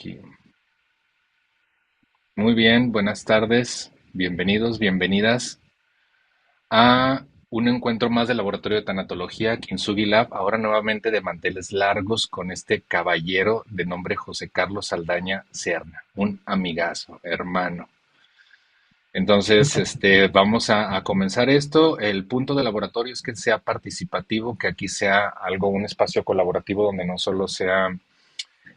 Aquí. Muy bien, buenas tardes, bienvenidos, bienvenidas a un encuentro más del Laboratorio de Tanatología Kintsugi Lab, ahora nuevamente de manteles largos con este caballero de nombre José Carlos Saldaña Serna, un amigazo, hermano. Entonces, vamos a comenzar esto. El punto del laboratorio es que sea participativo, que aquí sea algo, un espacio colaborativo donde no solo sea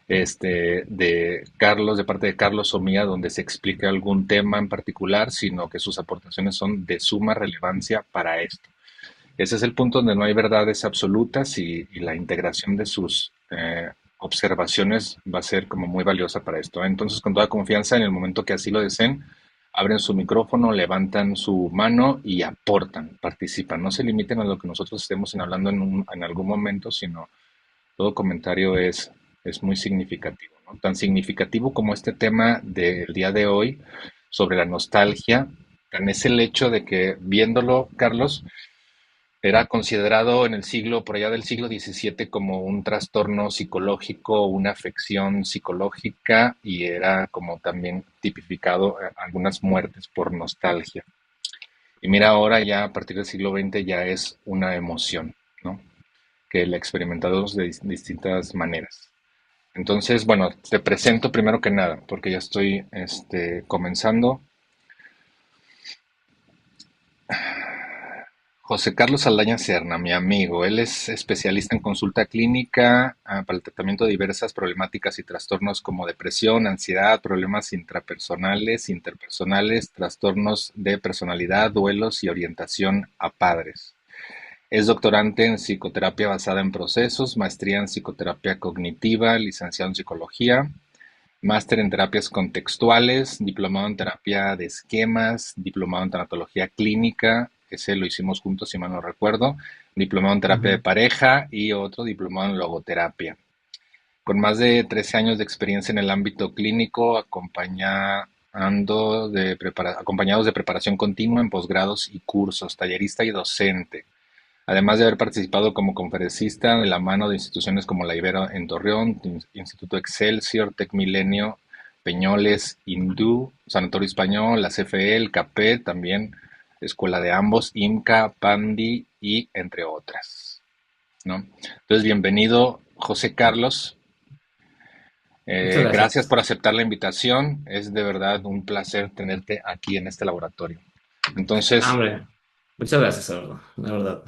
de Carlos, de parte de Carlos o mía, donde se explique algún tema en particular, sino que sus aportaciones son de suma relevancia para esto. Ese es el punto donde no hay verdades absolutas y la integración de sus observaciones va a ser como muy valiosa para esto. Entonces, con toda confianza, en el momento que así lo deseen, abren su micrófono, levantan su mano y aportan, participan. No se limiten a lo que nosotros estemos hablando en algún momento, sino todo comentario es muy significativo, ¿no? Tan significativo como este tema del día de hoy sobre la nostalgia, tan es el hecho de que viéndolo, Carlos, era considerado en el siglo, por allá del siglo XVII, como un trastorno psicológico, una afección psicológica y era como también tipificado algunas muertes por nostalgia. Y mira, ahora ya a partir del siglo XX ya es una emoción, ¿no? Que la experimentamos de distintas maneras. Entonces, bueno, te presento primero que nada, porque ya estoy comenzando. José Carlos Saldaña Serna, mi amigo. Él es especialista en consulta clínica para el tratamiento de diversas problemáticas y trastornos como depresión, ansiedad, problemas intrapersonales, interpersonales, trastornos de personalidad, duelos y orientación a padres. Es doctorante en psicoterapia basada en procesos, maestría en psicoterapia cognitiva, licenciado en psicología, máster en terapias contextuales, diplomado en terapia de esquemas, diplomado en tanatología clínica, ese lo hicimos juntos si mal no recuerdo, diplomado en terapia de Ujú. pareja y otro diplomado en logoterapia. Con más de 13 años de experiencia en el ámbito clínico, acompañados de preparación continua en posgrados y cursos, tallerista y docente. Además de haber participado como conferencista de la mano de instituciones como la Ibero en Torreón, Instituto Excelsior, Tecmilenio, Peñoles, Hindú, Sanatorio Español, la CFE, el CAPE, también Escuela de Ambos, IMCA, PANDI y entre otras, ¿no? Entonces, bienvenido, José Carlos. Muchas Gracias gracias. por aceptar la invitación. Es de verdad un placer tenerte aquí en este laboratorio. Entonces, Hombre, muchas gracias, la verdad.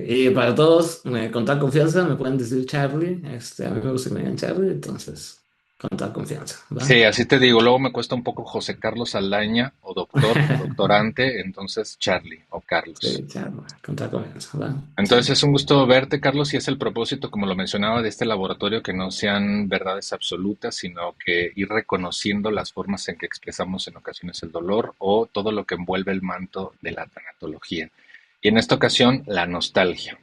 Y para todos, con tal confianza, me pueden decir Charlie. A mí me gusta que me digan Charlie, entonces, con tal confianza, ¿va? sí, así te digo. Luego me cuesta un poco José Carlos Aldaña o doctor o doctorante, entonces Charlie o Carlos. Sí, Charlie, con tal confianza, ¿va? Sí. Entonces es un gusto verte, Carlos, y es el propósito, como lo mencionaba, de este laboratorio, que no sean verdades absolutas, sino que ir reconociendo las formas en que expresamos en ocasiones el dolor o todo lo que envuelve el manto de la tanatología. Y en esta ocasión, la nostalgia,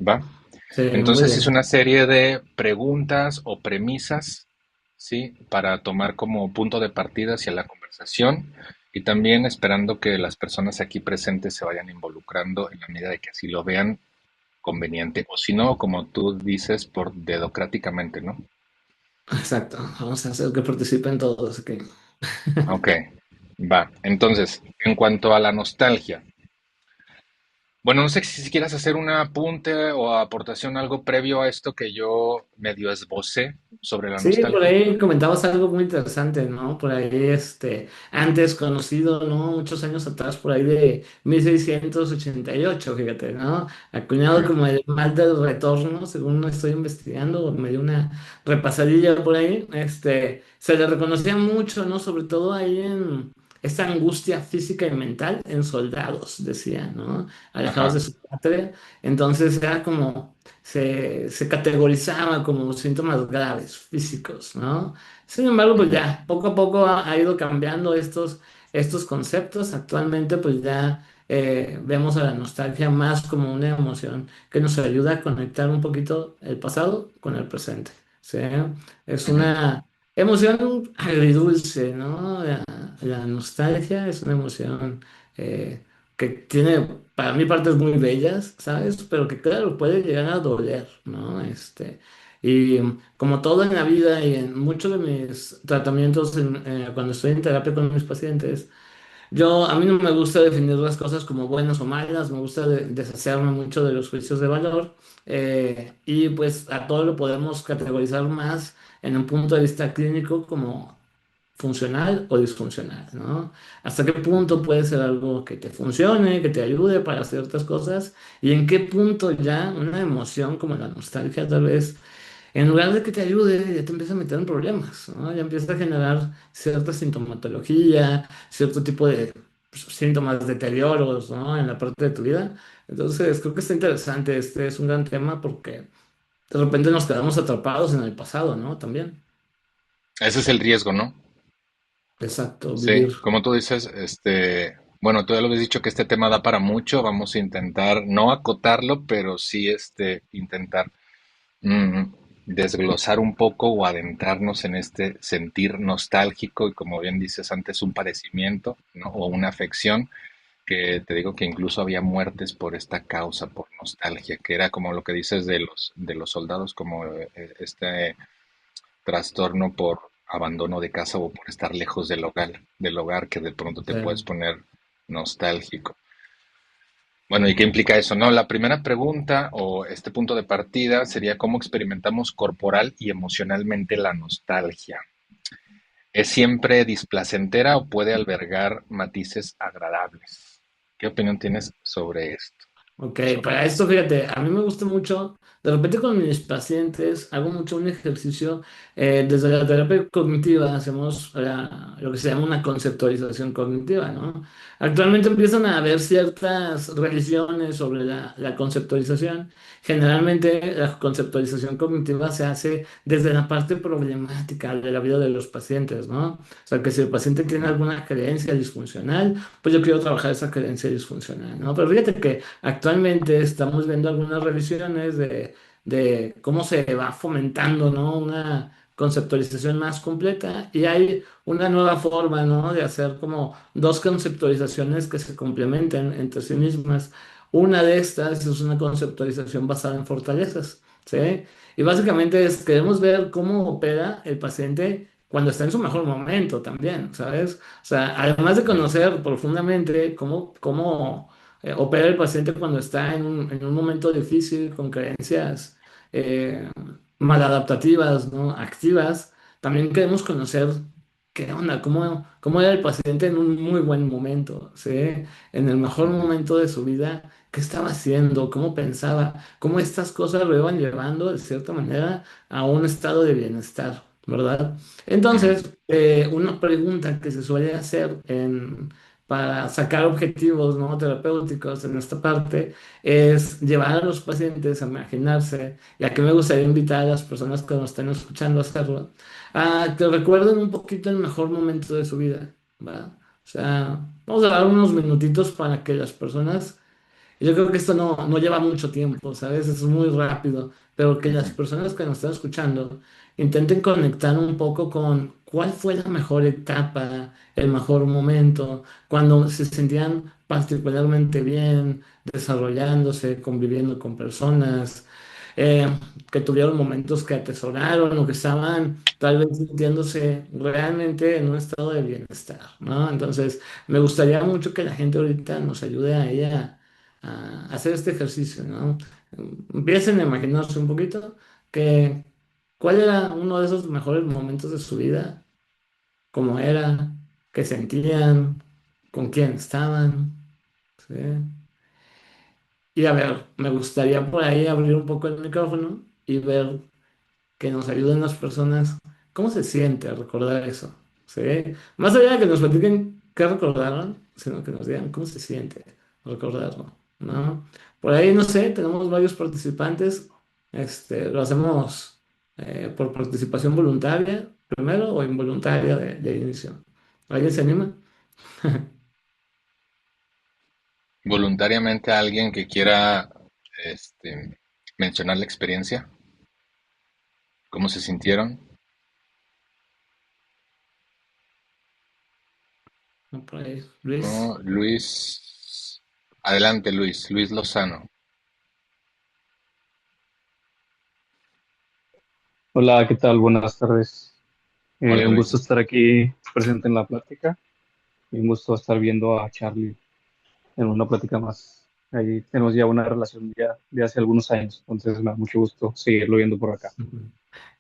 ¿va? Sí, muy Entonces es bien. una serie de preguntas o premisas, ¿sí? Para tomar como punto de partida hacia la conversación y también esperando que las personas aquí presentes se vayan involucrando en la medida de que así lo vean conveniente, o si no, como tú dices, por dedocráticamente, ¿no? Exacto. Vamos a hacer que participen todos, ok. Ok, va. Entonces, en cuanto a la nostalgia, bueno, no sé si quieras hacer un apunte o aportación algo previo a esto que yo medio esbocé sobre la Sí, por nostalgia. ahí comentabas algo muy interesante, ¿no? Por ahí, antes conocido, ¿no? Muchos años atrás, por ahí de 1688, fíjate, ¿no? Sí. Acuñado como el mal del retorno, según estoy investigando, me dio una repasadilla por ahí, se le reconocía mucho, ¿no? Sobre todo ahí en esta angustia física y mental en soldados, decía, ¿no? Alejados de Ajá. su patria. Entonces era como se categorizaba como síntomas graves, físicos, ¿no? Sin embargo, pues Ujú. ya, poco a poco ha ido cambiando estos conceptos. Actualmente, pues ya vemos a la nostalgia más como una emoción que nos ayuda a conectar un poquito el pasado con el presente, ¿sí? Es Ujú. una emoción agridulce, ¿no? La nostalgia es una emoción eh, que tiene para mí partes muy bellas, ¿sabes? Pero que claro, puede llegar a doler, ¿no? Y como todo en la vida y en muchos de mis tratamientos, cuando estoy en terapia con mis pacientes, a mí no me gusta definir las cosas como buenas o malas, me gusta deshacerme mucho de los juicios de valor, y pues a todo lo podemos categorizar más en un punto de vista clínico como funcional o disfuncional, ¿no? ¿Hasta qué punto puede ser algo que te funcione, que te ayude para ciertas cosas? ¿Y en qué punto ya una emoción como la nostalgia tal vez, en lugar de que te ayude, ya te empieza a meter en problemas, ¿no? Ya empieza a generar cierta sintomatología, cierto tipo de síntomas deterioros, ¿no? En la parte de tu vida. Entonces, creo que está interesante. Este es un gran tema porque de repente nos quedamos atrapados en el pasado, ¿no? También. Ese es el riesgo, ¿no? Exacto, Sí, vivir. como tú dices, bueno, tú ya lo habías dicho que este tema da para mucho, vamos a intentar no acotarlo, pero sí, intentar mm, desglosar un poco o adentrarnos en este sentir nostálgico y como bien dices antes, un padecimiento, ¿no? O una afección que te digo que incluso había muertes por esta causa, por nostalgia, que era como lo que dices de los soldados, como este trastorno por abandono de casa o por estar lejos del hogar que de pronto te puedes Sí. poner nostálgico. Bueno, ¿y qué implica eso? No, la primera pregunta o este punto de partida sería cómo experimentamos corporal y emocionalmente la nostalgia. ¿Es siempre displacentera o puede albergar matices agradables? ¿Qué opinión tienes sobre esto? Ok, para esto, fíjate, a mí me gusta mucho, de repente con mis pacientes hago mucho un ejercicio, desde la terapia cognitiva hacemos lo que se llama una conceptualización cognitiva, ¿no? Actualmente empiezan a haber ciertas revisiones sobre la conceptualización. Generalmente la conceptualización cognitiva se hace desde la parte problemática de la vida de los pacientes, ¿no? O sea, que si el paciente tiene Ujú. alguna creencia disfuncional, pues yo quiero trabajar esa creencia disfuncional, ¿no? Pero fíjate que actualmente estamos viendo algunas revisiones de cómo se va fomentando, ¿no? Una conceptualización más completa y hay una nueva forma, ¿no? De hacer como dos conceptualizaciones que se complementan entre sí mismas. Una de estas es una conceptualización basada en fortalezas, ¿sí? Y básicamente queremos ver cómo opera el paciente cuando está en su mejor momento también, ¿sabes? O sea, además de Mm, conocer profundamente cómo opera el paciente cuando está en un momento difícil, con creencias eh, maladaptativas, ¿no? Activas. También queremos conocer qué onda, cómo era el paciente en un muy buen momento, ¿sí? En el mejor ujú, momento de su vida, qué estaba haciendo, cómo pensaba, cómo estas cosas lo iban llevando de cierta manera a un estado de bienestar, ¿verdad? ujú, Entonces, una pregunta que se suele hacer para sacar objetivos, ¿no? Terapéuticos en esta parte es llevar a los pacientes a imaginarse, y aquí me gustaría invitar a las personas que nos estén escuchando a hacerlo, a que recuerden un poquito el mejor momento de su vida, ¿va? O sea, vamos a dar unos minutitos para que las personas, y yo creo que esto no lleva mucho tiempo, ¿sabes? Es muy rápido, pero que las ujú. personas que nos están escuchando intenten conectar un poco con cuál fue la mejor etapa, el mejor momento, cuando se sentían particularmente bien, desarrollándose, conviviendo con personas, eh, que tuvieron momentos que atesoraron o que estaban tal vez sintiéndose realmente en un estado de bienestar, ¿no? Entonces, me gustaría mucho que la gente ahorita nos ayude a ella a hacer este ejercicio, ¿no? Empiecen a imaginarse un poquito que cuál era uno de esos mejores momentos de su vida, cómo era, qué sentían, con quién estaban, ¿sí? Y a ver, me gustaría por ahí abrir un poco el micrófono y ver que nos ayuden las personas, cómo se siente recordar eso, ¿sí? Más allá de que nos platiquen qué recordaron, sino que nos digan cómo se siente recordarlo, ¿no? Por ahí, no sé, tenemos varios participantes, lo hacemos por participación voluntaria, primero, o involuntaria de inicio. ¿Alguien se anima? Voluntariamente a alguien que quiera este, mencionar la experiencia, cómo se sintieron. Por ahí, Luis. Oh, Luis, adelante Luis Lozano. Hola, ¿qué tal? Buenas tardes. Hola Un gusto Luis. estar aquí presente en la plática y un gusto estar viendo a Charlie en una plática más. Ahí tenemos ya una relación ya de hace algunos años, entonces me da mucho gusto seguirlo viendo por acá. Ujú.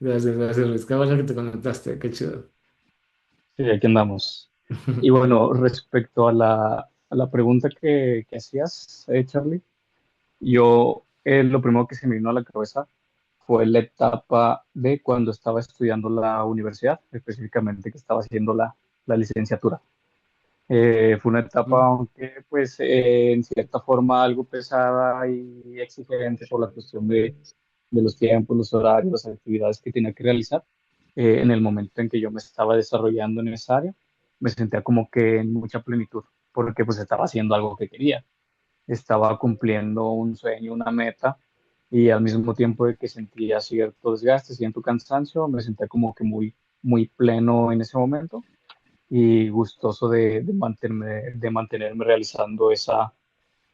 Gracias, gracias, Luis. Qué bueno que te conectaste, qué chido. Sí, aquí andamos. Y bueno, respecto a la pregunta que hacías, Charlie, yo lo primero que se me vino a la cabeza fue la etapa de cuando estaba estudiando la universidad, específicamente que estaba haciendo la licenciatura. Fue una etapa, Ujú. aunque pues en cierta forma algo pesada y exigente por la cuestión de los tiempos, los horarios, las actividades que tenía que realizar. En el momento en que yo me estaba desarrollando en esa área, me sentía como que en mucha plenitud, porque pues estaba haciendo algo que quería, estaba cumpliendo un sueño, una meta, y al mismo tiempo de que sentía cierto desgaste, cierto cansancio, me sentía como que muy pleno en ese momento y gustoso de mantenerme realizando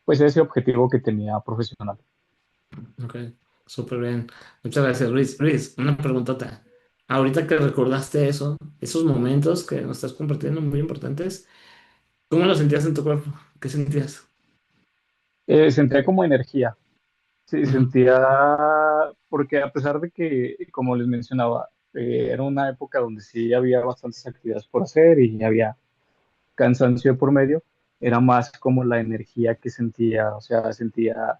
pues ese objetivo que tenía profesional. Ok, súper bien. Muchas gracias, Luis. Luis, una preguntota. Ahorita que recordaste eso, esos momentos que nos estás compartiendo muy importantes, ¿cómo lo sentías en tu cuerpo? ¿Qué sentías? Sentía como energía, sí, Ujú. sentía, porque a pesar de que, como les mencionaba, era una época donde sí había bastantes actividades por hacer y había cansancio de por medio, era más como la energía que sentía, o sea, sentía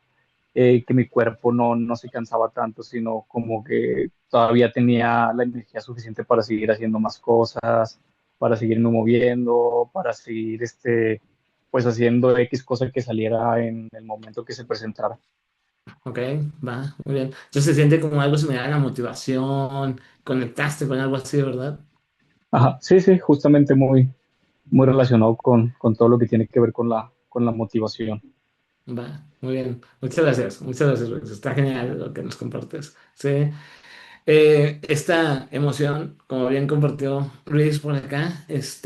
que mi cuerpo no se cansaba tanto, sino como que todavía tenía la energía suficiente para seguir haciendo más cosas, para seguirme moviendo, para seguir pues haciendo X cosa que saliera en el momento que se presentara. Ok, va, muy bien. Entonces se siente como algo similar a la motivación, conectaste con algo así, ¿verdad? Ajá, sí, sí, justamente muy relacionado con todo lo que tiene que ver con la motivación. Va, muy bien. Muchas gracias, Luis. Está genial lo que nos compartes. Sí. Esta emoción, como bien compartió Luis por acá, es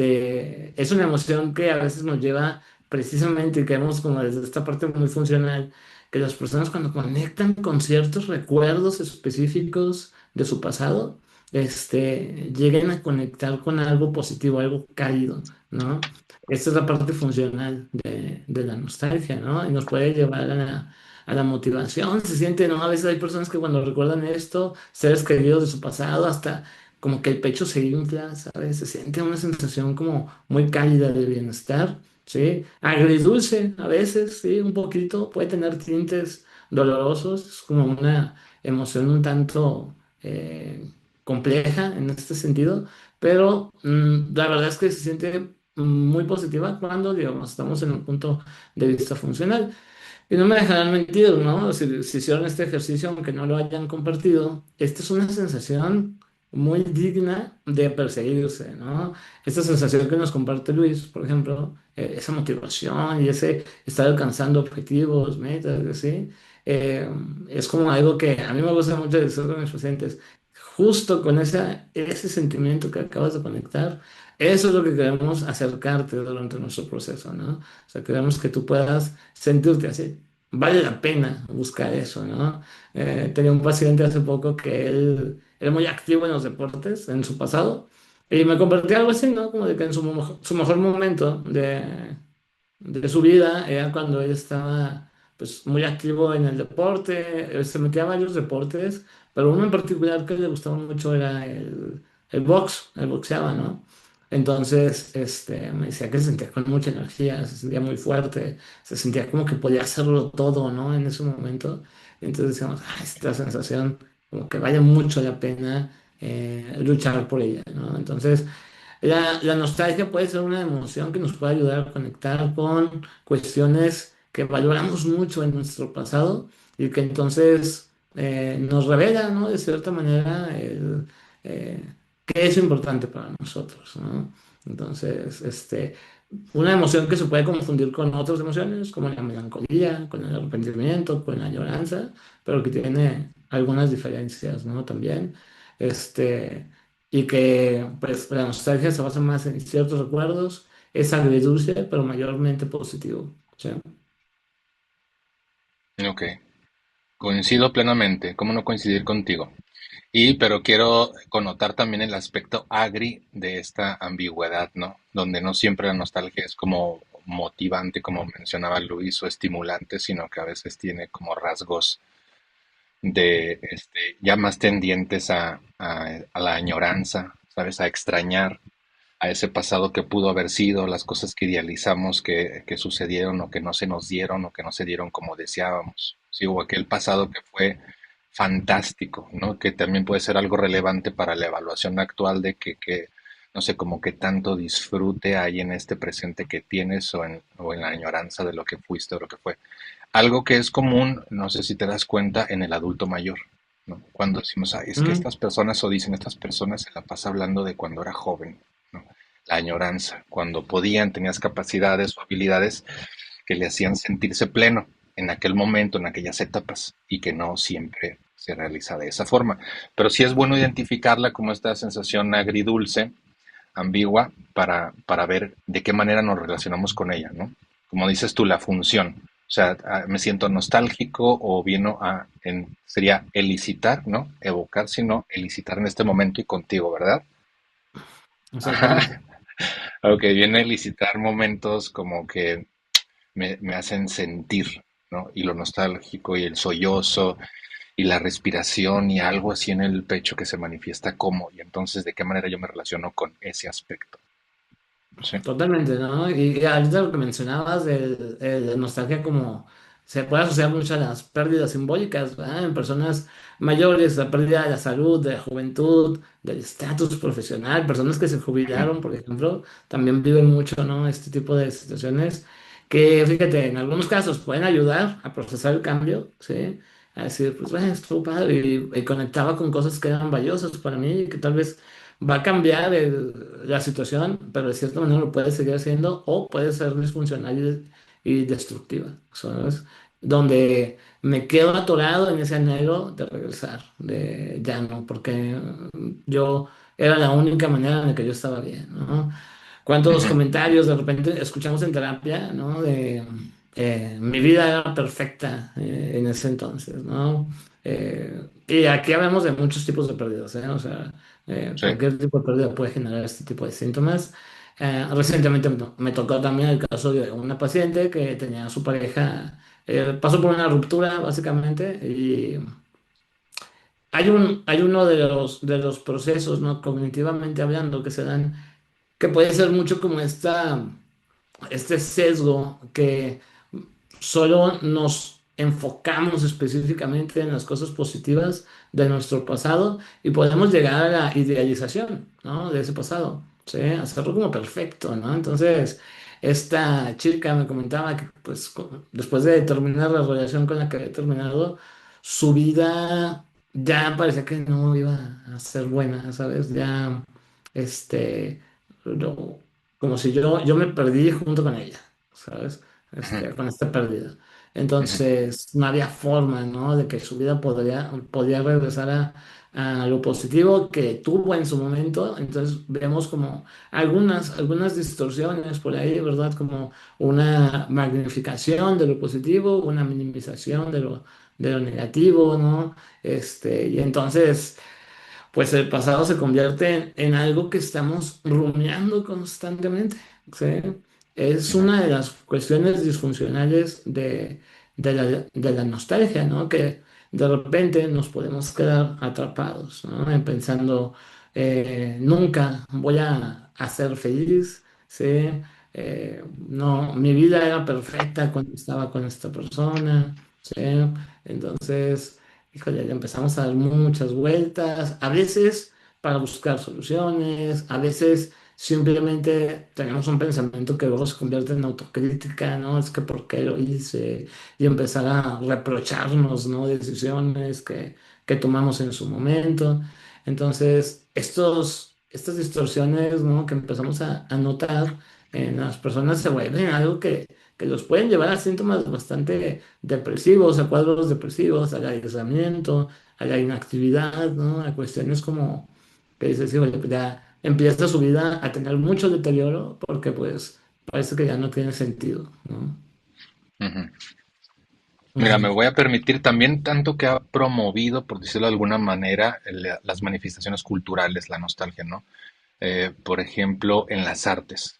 una emoción que a veces nos lleva precisamente, y que vemos como desde esta parte muy funcional, que las personas cuando conectan con ciertos recuerdos específicos de su pasado, lleguen a conectar con algo positivo, algo cálido, ¿no? Esta es la parte funcional de la nostalgia, ¿no? Y nos puede llevar a la motivación, se siente, ¿no? A veces hay personas que cuando recuerdan esto, seres queridos de su pasado, hasta como que el pecho se infla, ¿sabes? Se siente una sensación como muy cálida de bienestar, ¿sí? Agridulce a veces, ¿sí? Un poquito, puede tener tintes dolorosos, es como una emoción un tanto compleja en este sentido, pero la verdad es que se siente muy positiva cuando, digamos, estamos en un punto de vista funcional. Y no me dejarán mentir, ¿no? Si hicieron este ejercicio, aunque no lo hayan compartido, esta es una sensación muy digna de perseguirse, ¿no? Esta sensación que nos comparte Luis, por ejemplo, esa motivación y ese estar alcanzando objetivos, metas, así, eh, es como algo que a mí me gusta mucho decir con mis pacientes, justo con ese sentimiento que acabas de conectar, eso es lo que queremos acercarte durante nuestro proceso, ¿no? O sea, queremos que tú puedas sentirte así. Vale la pena buscar eso, ¿no? Tenía un paciente hace poco que él era muy activo en los deportes en su pasado y me compartía algo así, ¿no? Como de que en su mejor momento de su vida era cuando él estaba pues muy activo en el deporte, se metía a varios deportes, pero uno en particular que le gustaba mucho era el box, el boxeaba, ¿no? Entonces, me decía que se sentía con mucha energía, se sentía muy fuerte, se sentía como que podía hacerlo todo, ¿no? En ese momento. Entonces decíamos, ah, esta sensación, como que vale mucho la pena luchar por ella, ¿no? Entonces, la nostalgia puede ser una emoción que nos puede ayudar a conectar con cuestiones que valoramos mucho en nuestro pasado y que entonces nos revela, ¿no? De cierta manera, eh, qué es importante para nosotros, ¿no? Entonces, una emoción que se puede confundir con otras emociones, como la melancolía, con el arrepentimiento, con la añoranza, pero que tiene algunas diferencias, ¿no? También. Este, y que pues la nostalgia se basa más en ciertos recuerdos, es agridulce, pero mayormente positivo. ¿Sí? Ok, coincido plenamente. ¿Cómo no coincidir contigo? Pero quiero connotar también el aspecto agri de esta ambigüedad, ¿no? Donde no siempre la nostalgia es como motivante, como mencionaba Luis, o estimulante, sino que a veces tiene como rasgos de ya más tendientes a la añoranza, ¿sabes? A extrañar a ese pasado que pudo haber sido, las cosas que idealizamos que sucedieron o que no se nos dieron o que no se dieron como deseábamos. Sí, o aquel pasado que fue fantástico, ¿no? Que también puede ser algo relevante para la evaluación actual de no sé, como que tanto disfrute hay en este presente que tienes o en la añoranza de lo que fuiste o lo que fue. Algo que es común, no sé si te das cuenta, en el adulto mayor, ¿no? Cuando decimos, "Ay, es que Mm, estas personas", o dicen, estas personas se la pasa hablando de cuando era joven, ¿no? La añoranza, cuando podían, tenías capacidades o habilidades que le hacían sentirse pleno en aquel momento, en aquellas etapas, y que no siempre se realiza de esa forma. Pero sí es bueno identificarla como esta sensación agridulce, ambigua, para ver de qué manera nos relacionamos con ella, ¿no? Como dices tú, la función. O sea, me siento nostálgico o sería elicitar, ¿no? Evocar, sino elicitar en este momento y contigo, ¿verdad? exactamente. Ok, viene a elicitar momentos como que me hacen sentir, ¿no? Y lo nostálgico y el sollozo y la respiración y algo así en el pecho que se manifiesta como, y entonces de qué manera yo me relaciono con ese aspecto. Sí. Totalmente, ¿no? Y ahorita lo que mencionabas de nostalgia como se puede asociar mucho a las pérdidas simbólicas, ¿verdad? En personas mayores, la pérdida de la salud, de la juventud, del estatus profesional, personas que se Ujú, jubilaron, por ejemplo, también viven mucho, ¿no? Este tipo de situaciones que, fíjate, en algunos casos pueden ayudar a procesar el cambio, ¿sí? A decir, pues, bueno, estuvo padre y conectaba con cosas que eran valiosas para mí, que tal vez va a cambiar la situación, pero de cierta manera lo puede seguir haciendo o puede ser disfuncional y destructiva, ¿sabes? Donde me quedo atorado en ese anhelo de regresar, de ya no, porque yo era la única manera en la que yo estaba bien, ¿no? ¿Cuántos ujú, comentarios de repente escuchamos en terapia, ¿no? De mi vida era perfecta en ese entonces, ¿no? Y aquí hablamos de muchos tipos de pérdidas, ¿eh? O sea, sí. cualquier tipo de pérdida puede generar este tipo de síntomas. Recientemente me tocó también el caso de una paciente que tenía a su pareja, pasó por una ruptura básicamente y hay uno de los procesos, ¿no? Cognitivamente hablando que se dan, que puede ser mucho como este sesgo que solo nos enfocamos específicamente en las cosas positivas de nuestro pasado y podemos llegar a la idealización, ¿no? De ese pasado, ¿sí? Hacerlo como perfecto, ¿no? Entonces, esta chica me comentaba que, pues, después de terminar la relación con la que había terminado, su vida ya parecía que no iba a ser buena, ¿sabes? Ya, este, lo- como si yo me perdí junto con ella, ¿sabes? Ujú, Con esta pérdida. ujú, Entonces, no había forma, ¿no? De que su vida podría regresar a lo positivo que tuvo en su momento. Entonces, vemos como algunas distorsiones por ahí, ¿verdad? Como una magnificación de lo positivo, una minimización de lo negativo, ¿no? Y entonces pues el pasado se convierte en algo que estamos rumiando constantemente, ¿sí? Es ujú, una de las cuestiones disfuncionales de la nostalgia, ¿no? Que de repente nos podemos quedar atrapados, ¿no? En pensando, nunca voy a ser feliz, ¿sí? No, mi vida era perfecta cuando estaba con esta persona, ¿sí? Entonces... Híjole, le empezamos a dar muchas vueltas, a veces para buscar soluciones, a veces simplemente tenemos un pensamiento que luego se convierte en autocrítica, ¿no? Es que ¿por qué lo hice? Y empezar a reprocharnos, ¿no? Decisiones que tomamos en su momento. Entonces, estas distorsiones, ¿no? Que empezamos a notar en las personas se vuelven algo que los pueden llevar a síntomas bastante depresivos, a cuadros depresivos, al aislamiento, a la inactividad, ¿no? A cuestiones como que dices, sí, oye, pues ya empieza su vida a tener mucho deterioro porque pues parece que ya no tiene sentido, ¿no? ujú. Mira, me Ujú. voy a permitir también tanto que ha promovido, por decirlo de alguna manera, las manifestaciones culturales, la nostalgia, ¿no? Por ejemplo, en las artes,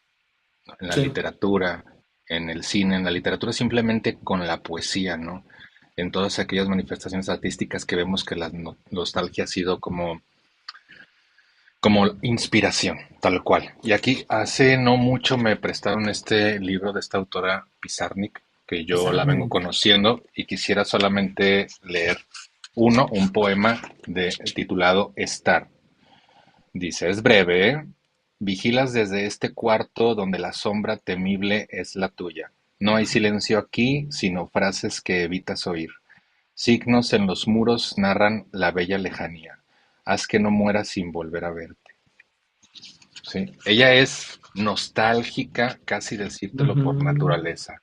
¿no? En la Sí. literatura, en el cine, en la literatura simplemente con la poesía, ¿no? En todas aquellas manifestaciones artísticas que vemos que la nostalgia ha sido como inspiración, tal cual. Y aquí hace no mucho me prestaron este libro de esta autora Pizarnik, que yo la vengo Exactamente. conociendo y quisiera solamente leer un poema titulado Estar. Dice, es breve, ¿eh? Vigilas desde este cuarto donde la sombra temible es la tuya. No hay silencio aquí, sino frases que evitas oír. Signos en los muros narran la bella lejanía. Haz que no mueras sin volver a verte. Sí, ella es nostálgica, casi decírtelo por Ujú. naturaleza.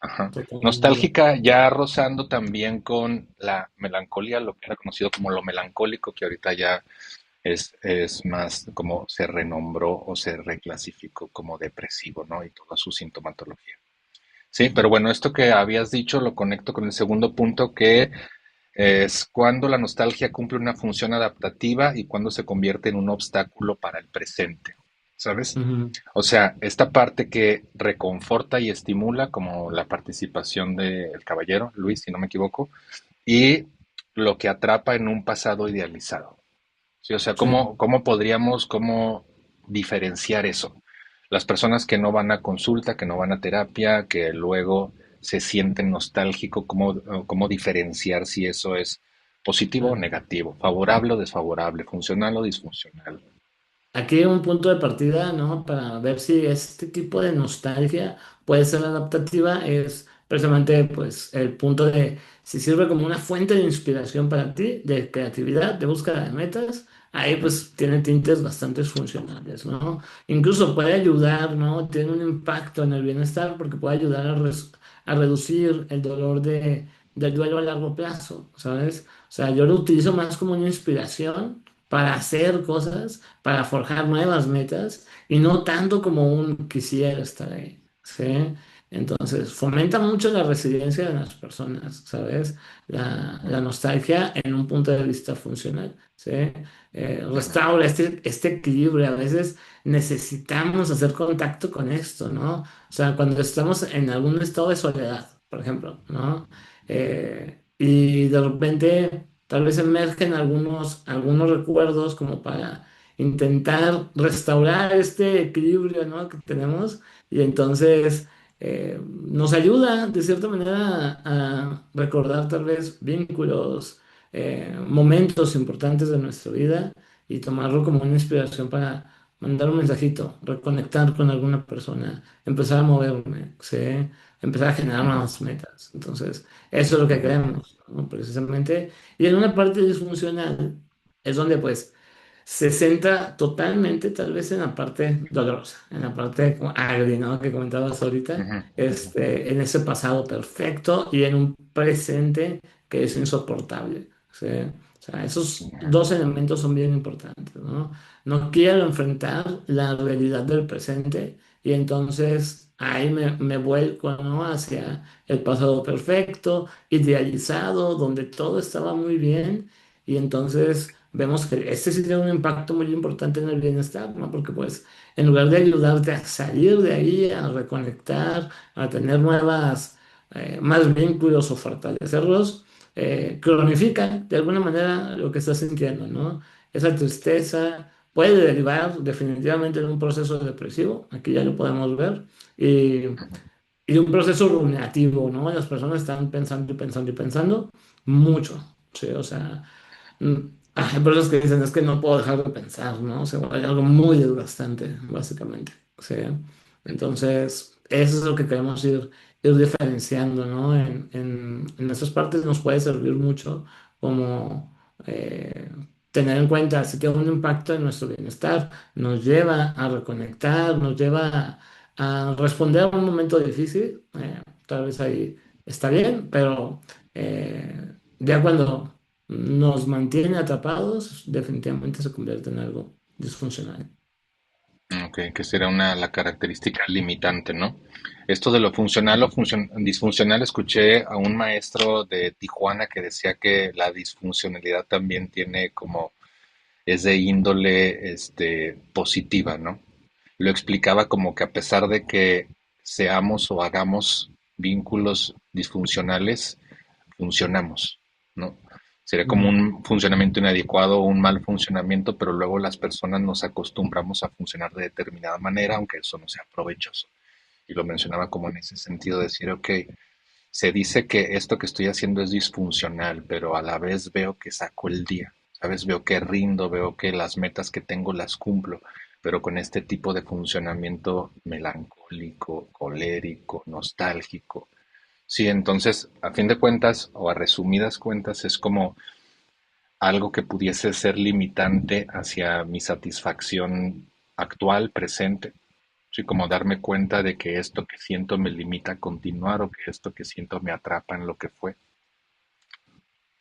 Ajá. Totalmente. Nostálgica ya rozando también con la melancolía, lo que era conocido como lo melancólico, que ahorita ya es más como se renombró o se reclasificó como depresivo, ¿no? Y toda su sintomatología. Sí, pero bueno, esto que habías dicho lo conecto con el segundo punto, que es cuando la nostalgia cumple una función adaptativa y cuando se convierte en un obstáculo para el presente, ¿sabes? Ujú. O sea, esta parte que reconforta y estimula, como la participación del caballero, Luis, si no me equivoco, y lo que atrapa en un pasado idealizado. Sí, o sea, Sí. ¿cómo podríamos, cómo diferenciar eso? Las personas que no van a consulta, que no van a terapia, que luego se sienten nostálgicos, ¿cómo diferenciar si eso es positivo o Claro. negativo, favorable o desfavorable, funcional o disfuncional? Aquí un punto de partida, ¿no? Para ver si este tipo de nostalgia puede ser adaptativa es precisamente pues el punto de si sirve como una fuente de inspiración para ti, de creatividad, de búsqueda de metas, ahí pues tiene tintes bastante funcionales, ¿no? Incluso puede ayudar, ¿no? Tiene un impacto en el bienestar porque puede ayudar a reducir el dolor del duelo a largo plazo, ¿sabes? O sea, yo lo utilizo más como una inspiración para hacer cosas, para forjar nuevas metas y no tanto como un quisiera estar ahí, ¿sí? Entonces, fomenta mucho la resiliencia de las personas, ¿sabes? La Ujú, nostalgia en un punto de vista funcional, ¿sí? ujú, Restaura este equilibrio. A veces necesitamos hacer contacto con esto, ¿no? O sea, cuando estamos en algún estado de soledad, por ejemplo, ¿no? Y de repente tal vez emergen algunos recuerdos como para intentar restaurar este equilibrio, ¿no? que tenemos y entonces nos ayuda de cierta manera a recordar tal vez vínculos, momentos importantes de nuestra vida y tomarlo como una inspiración para mandar un mensajito, reconectar con alguna persona, empezar a moverme, ¿sí? Empezar a generar ujú, nuevas metas. Entonces, eso es lo que ujú, queremos, ¿no? Precisamente. Y en una parte disfuncional es donde pues se centra totalmente tal vez en la parte dolorosa, en la parte como agria, ¿no? que comentabas ahorita, ujú, en ese pasado perfecto y en un presente que es insoportable. ¿Sí? O sea, esos dos elementos son bien importantes, ¿no? No quiero enfrentar la realidad del presente y entonces ahí me vuelco, ¿no? hacia el pasado perfecto, idealizado, donde todo estaba muy bien y entonces vemos que este sí tiene un impacto muy importante en el bienestar, ¿no? Porque pues en lugar de ayudarte a salir de ahí, a reconectar, a tener más vínculos o fortalecerlos, cronifica de alguna manera lo que estás sintiendo, ¿no? Esa tristeza puede derivar definitivamente en un proceso depresivo, aquí ya lo podemos ver, y, y de un proceso rumiativo, ¿no? Las personas están pensando y pensando y pensando mucho, ¿sí? O sea, mm, hay personas que dicen, es que no puedo dejar de pensar, ¿no? O sea, hay algo muy desgastante, básicamente. ¿Sí? Entonces, eso es lo que queremos ir diferenciando, ¿no? En esas partes nos puede servir mucho como tener en cuenta si tiene un impacto en nuestro bienestar, nos lleva a reconectar, nos lleva a responder a un momento difícil, tal vez ahí está bien, pero ya cuando nos mantiene atrapados, definitivamente se convierte en algo disfuncional. Ok, que será la característica limitante, ¿no? Esto de lo funcional o disfuncional, escuché a un maestro de Tijuana que decía que la disfuncionalidad también tiene como, es de índole, positiva, ¿no? Lo explicaba como que a pesar de que seamos o hagamos vínculos disfuncionales, funcionamos, ¿no? Sería como Ujú. un funcionamiento inadecuado o un mal funcionamiento, pero luego las personas nos acostumbramos a funcionar de determinada manera, aunque eso no sea provechoso. Y lo mencionaba como en ese sentido, decir, ok, se dice que esto que estoy haciendo es disfuncional, pero a la vez veo que saco el día, ¿sabes? Veo que rindo, veo que las metas que tengo las cumplo, pero con este tipo de funcionamiento melancólico, colérico, nostálgico. Sí, entonces, a fin de cuentas, o a resumidas cuentas, es como algo que pudiese ser limitante hacia mi satisfacción actual, presente. Sí, como darme cuenta de que esto que siento me limita a continuar o que esto que siento me atrapa en lo que fue.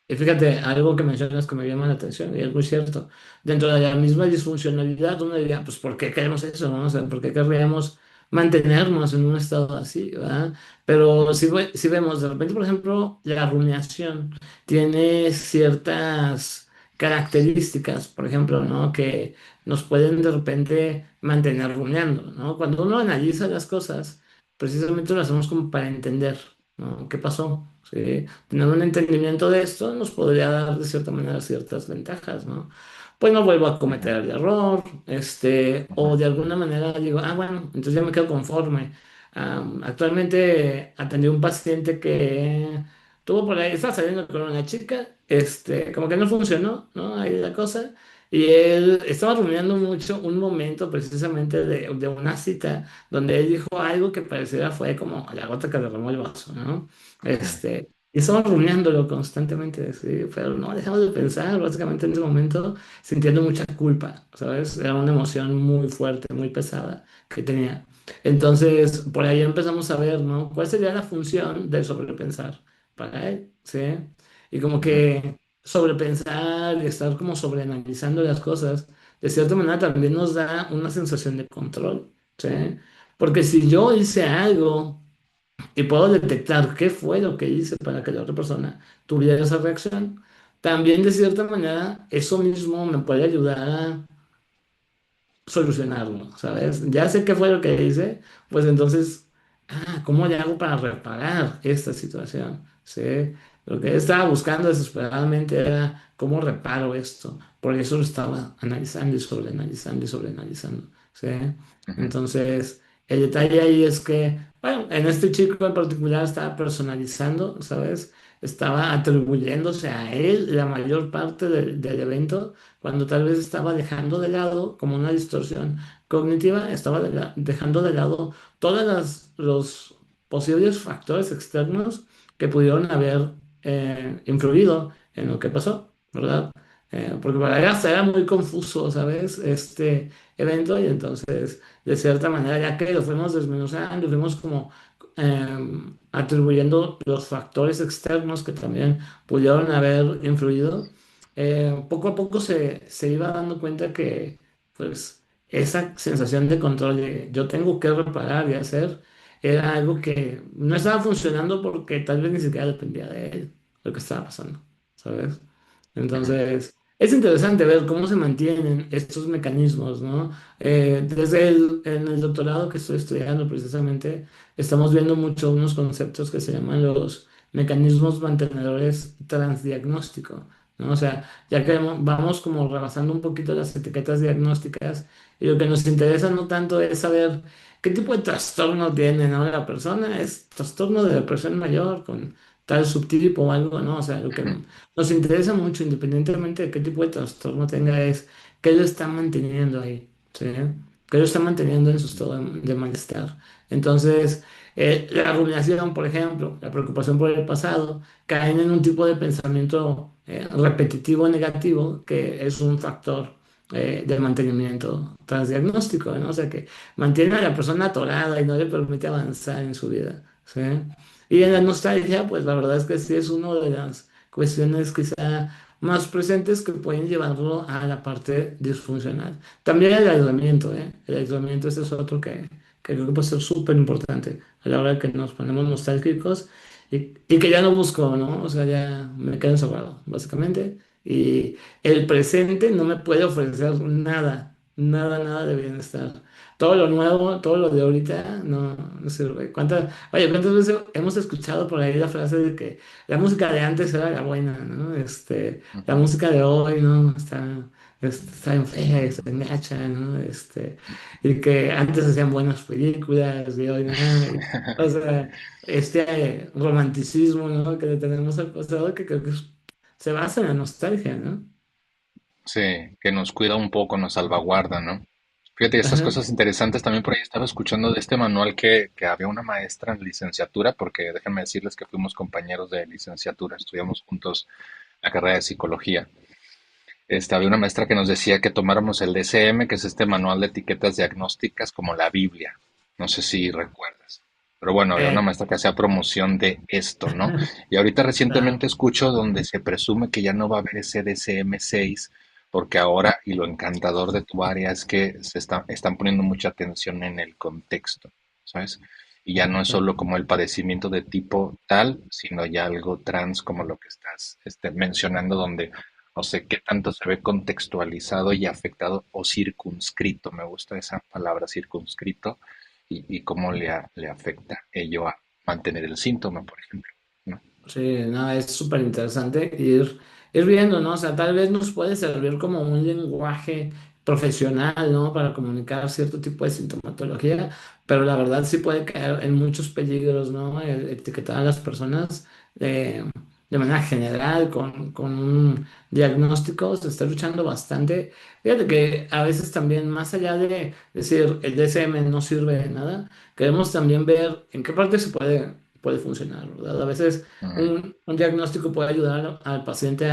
Y fíjate, algo que mencionas que me llama la atención y es muy cierto. Dentro de la misma disfuncionalidad, uno diría, pues, ¿por qué queremos eso? ¿No? O sea, ¿por qué querríamos mantenernos en un estado así, ¿verdad? Pero si vemos, de repente, por ejemplo, la rumiación tiene ciertas características, por ejemplo, ¿no? Que nos pueden de repente mantener rumiando, ¿no? Cuando uno analiza las cosas, precisamente lo hacemos como para entender, ¿no? ¿Qué pasó? ¿Sí? Tener un entendimiento de esto nos podría dar de cierta manera ciertas ventajas, ¿no? Pues no vuelvo a Ujú, cometer el error, ujú, o de alguna manera digo, ah, bueno, entonces ya me quedo conforme. Actualmente atendí a un paciente que tuvo por ahí, estaba saliendo con una chica, como que no funcionó, ¿no? Ahí la cosa. Y él estaba rumiando mucho un momento precisamente de una cita donde él dijo algo que pareciera fue como la gota que derramó el vaso, ¿no? ujú, Y estaba rumiándolo constantemente, ¿sí? Pero no dejaba de pensar, básicamente en ese momento, sintiendo mucha culpa, ¿sabes? Era una emoción muy fuerte, muy pesada que tenía. Entonces, por ahí empezamos a ver, ¿no? ¿Cuál sería la función de sobrepensar para él? ¿Sí? Y como ujú, que sobrepensar y estar como sobreanalizando las cosas, de cierta manera también nos da una sensación de control, ¿sí? Porque si yo hice algo y puedo detectar qué fue lo que hice para que la otra persona tuviera esa reacción, también de cierta manera eso mismo me puede ayudar a solucionarlo, ¿sabes? Ya sé qué fue lo que hice, pues entonces, ¿cómo le hago para reparar esta situación? ¿Sí? Lo que estaba buscando desesperadamente era cómo reparo esto. Por eso lo estaba analizando y sobreanalizando y sobreanalizando, ¿sí? ujú, Entonces, el detalle ahí es que, bueno, en este chico en particular estaba personalizando, ¿sabes? Estaba atribuyéndose a él la mayor parte del evento cuando tal vez estaba dejando de lado, como una distorsión cognitiva, estaba dejando de lado todos los posibles factores externos que pudieron haber influido en lo que pasó, ¿verdad? Porque para ella era muy confuso, ¿sabes? Este evento y entonces, de cierta manera, ya que lo fuimos desmenuzando, fuimos como atribuyendo los factores externos que también pudieron haber influido, poco a poco se iba dando cuenta que, pues, esa sensación de control de yo tengo que reparar y hacer, era algo que no estaba funcionando porque tal vez ni siquiera dependía de él, lo que estaba pasando, ¿sabes? ujú, Entonces, es interesante ver cómo se mantienen estos mecanismos, ¿no? En el doctorado que estoy estudiando precisamente, estamos viendo mucho unos conceptos que se llaman los mecanismos mantenedores transdiagnósticos, ¿no? O sea, ya que vamos como rebasando un poquito las etiquetas diagnósticas y lo que nos interesa no tanto es saber qué tipo de trastorno tiene, ¿no? La persona es trastorno de depresión mayor con tal subtipo o algo, ¿no? O sea, lo que ujú, nos interesa mucho, independientemente de qué tipo de trastorno tenga, es qué lo está manteniendo ahí, ¿sí? ¿Qué lo está manteniendo en su estado de malestar? Entonces, la rumiación, por ejemplo, la preocupación por el pasado, caen en un tipo de pensamiento repetitivo negativo que es un factor de mantenimiento transdiagnóstico, ¿no? O sea, que mantiene a la persona atorada y no le permite avanzar en su vida, ¿sí? Y en la ujú. nostalgia, pues la verdad es que sí es una de las cuestiones quizá más presentes que pueden llevarlo a la parte disfuncional. También el aislamiento, ¿eh? El aislamiento ese es otro que creo que puede ser súper importante a la hora de que nos ponemos nostálgicos y que ya no busco, ¿no? O sea, ya me quedo encerrado, básicamente. Y el presente no me puede ofrecer nada, nada, nada de bienestar. Todo lo nuevo, todo lo de ahorita, no sirve. ¿Cuántas veces hemos escuchado por ahí la frase de que la música de antes era la buena, ¿no? La Ujú. música de hoy, ¿no? Está en fea, está en gacha, ¿no? Y que antes hacían buenas películas y hoy nada. O sea, romanticismo, ¿no? Que le tenemos al pasado que creo que se basa en la nostalgia, ¿no? Sí, que nos cuida un poco, nos salvaguarda, ¿no? Fíjate, estas Ajá. cosas interesantes también por ahí estaba escuchando de este manual que había una maestra en licenciatura, porque déjenme decirles que fuimos compañeros de licenciatura, estudiamos juntos la carrera de psicología. Había una maestra que nos decía que tomáramos el DSM, que es este manual de etiquetas diagnósticas, como la Biblia. No sé si recuerdas. Pero bueno, había una Eh, maestra que hacía promoción de esto, ¿no? Y ahorita ah, recientemente escucho donde se presume que ya no va a haber ese DSM-6, porque ahora, y lo encantador de tu área es que están poniendo mucha atención en el contexto, ¿sabes? Y ya no es solo como el padecimiento de tipo tal, sino ya algo trans como lo que estás mencionando, donde no sé qué tanto se ve contextualizado y afectado o circunscrito. Me gusta esa palabra circunscrito y cómo le afecta ello a mantener el síntoma, por ejemplo, ¿no? sí, no, es súper interesante ir viendo, ¿no? O sea, tal vez nos puede servir como un lenguaje profesional, ¿no? Para comunicar cierto tipo de sintomatología, pero la verdad sí puede caer en muchos peligros, ¿no? Etiquetar a las personas de manera general con un diagnóstico, se está luchando bastante. Fíjate que a veces también, más allá de decir el DSM no sirve de nada, queremos también ver en qué parte se puede funcionar, ¿verdad? A veces Ujú. un diagnóstico puede ayudar al paciente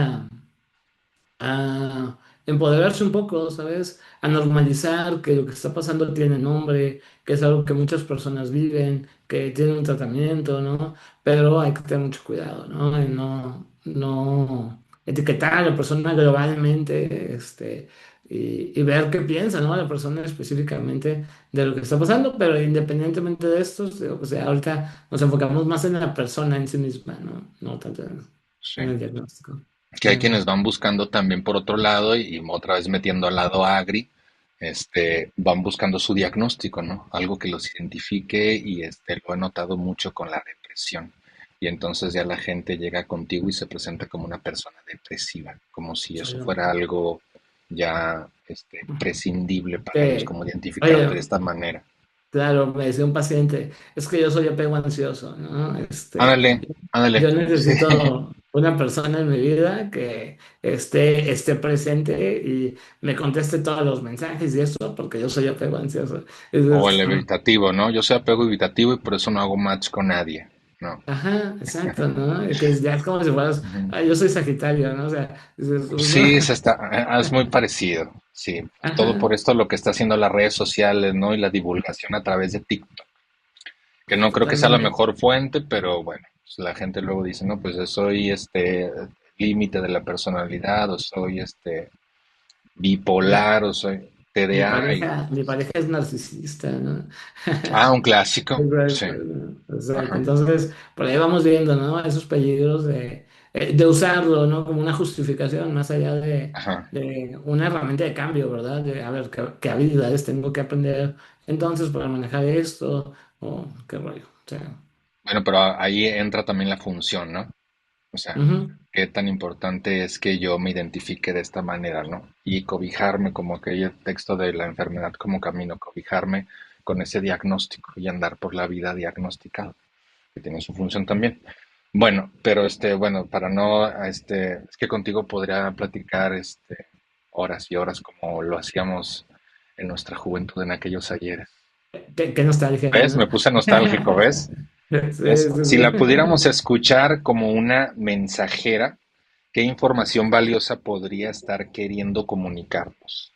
a empoderarse un poco, ¿sabes? A normalizar que lo que está pasando tiene nombre, que es algo que muchas personas viven, que tiene un tratamiento, ¿no? Pero hay que tener mucho cuidado, ¿no? Y no etiquetar a la persona globalmente, y ver qué piensa, ¿no? La persona específicamente de lo que está pasando, pero independientemente de esto, o sea, ahorita nos enfocamos más en la persona en sí misma, ¿no? No tanto Sí. en el diagnóstico. Que hay quienes van buscando también por otro lado y otra vez metiendo al lado agri, van buscando su diagnóstico, ¿no? Algo que los identifique y lo he notado mucho con la depresión. Y entonces ya la gente llega contigo y se presenta como una persona depresiva, como si Sí. eso fuera algo ya prescindible para ellos, Que, como identificarte de oye, esta manera. claro, me decía un paciente, es que yo soy apego ansioso, ¿no? Ándale, ándale. Yo Sí. necesito una persona en mi vida que esté presente y me conteste todos los mensajes y eso, porque yo soy apego ansioso. O el Entonces, evitativo, ¿no? Yo soy apego evitativo y por eso no hago match con nadie, ¿no? ajá, exacto, ¿no? Que ya es como si fueras, Ujú. yo soy Sagitario, ¿no? O sea, dices, pues, no, Sí, es muy parecido. Sí, todo ajá, por esto lo que está haciendo las redes sociales, ¿no? Y la divulgación a través de TikTok, que no creo que sea la totalmente. mejor fuente, pero bueno, pues la gente luego dice, no, pues soy límite de la personalidad, o soy Mi, bipolar, o soy mi TDA. pareja es narcisista, ¿no? Un clásico, sí. Exacto, ¿no? Exacto. Ajá, Entonces, por ahí vamos viendo, ¿no? Esos peligros de usarlo, ¿no? Como una justificación, más allá ajá. de una herramienta de cambio, ¿verdad? De, a ver, ¿qué habilidades tengo que aprender entonces para manejar esto? O qué rollo. O sea, Bueno, pero ahí entra también la función, ¿no? O sea, ujú, qué tan importante es que yo me identifique de esta manera, ¿no? Y cobijarme, como aquel texto de la enfermedad como camino, cobijarme con ese diagnóstico y andar por la vida diagnosticado, que tiene su función también. Bueno, pero bueno, para no, es que contigo podría platicar, horas y horas como lo hacíamos en nuestra juventud en aquellos ayeres. qué nostalgia, ¿Ves? Me ¿no? puse nostálgico, ¿ves? Sí, ¿Ves? sí, Si la sí. pudiéramos escuchar como una mensajera, ¿qué información valiosa podría estar queriendo comunicarnos?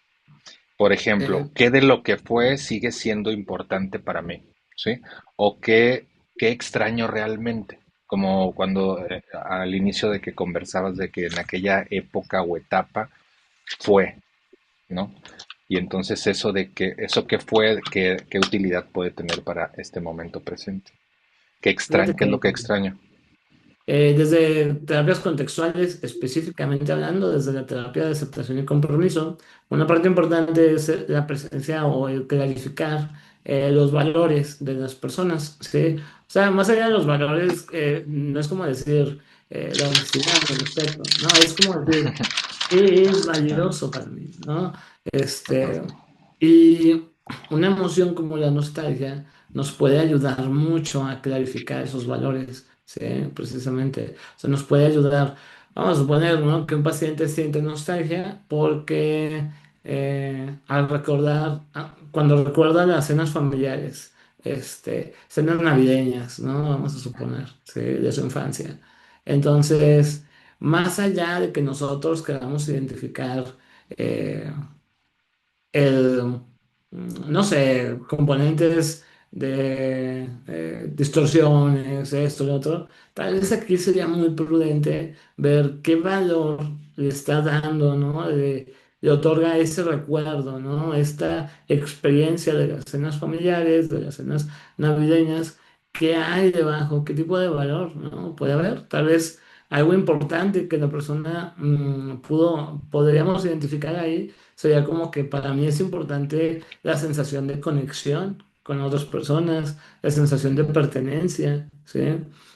Por ejemplo, Eh, ¿qué de lo que fue sigue siendo importante para mí? ¿Sí? ¿O qué extraño realmente? como cuando al inicio de que conversabas de que en aquella época o etapa fue, ¿no? Y entonces eso de que, eso que fue, qué utilidad puede tener para este momento presente. ¿Qué extraño? Fíjate ¿Qué es lo que que extraño? desde terapias contextuales, específicamente hablando, desde la terapia de aceptación y compromiso, una parte importante es la presencia o el clarificar los valores de las personas, ¿sí? O sea, más allá de los valores, no es como decir la honestidad, el respeto, no, es como decir, ¿qué es valioso para mí? ¿No? Este, y una emoción como la nostalgia nos puede ayudar mucho a clarificar esos valores. Sí, precisamente. O sea, nos puede ayudar. Vamos a suponer, ¿no?, que un paciente siente nostalgia porque al recordar, cuando recuerda las cenas familiares, cenas navideñas, ¿no? Vamos a suponer, ¿sí?, de su infancia. Entonces, más allá de que nosotros queramos identificar eh, el, no sé, componentes de distorsiones, esto, lo otro, tal vez aquí sería muy prudente ver qué valor le está dando, ¿no? Le otorga ese recuerdo, ¿no? Esta experiencia de las cenas familiares, de las cenas navideñas, ¿qué hay debajo? ¿Qué tipo de valor, ¿no? Puede haber, tal vez algo importante que la persona podríamos identificar ahí sería como que para mí es importante la sensación de conexión con otras personas, la sensación de pertenencia, ¿sí?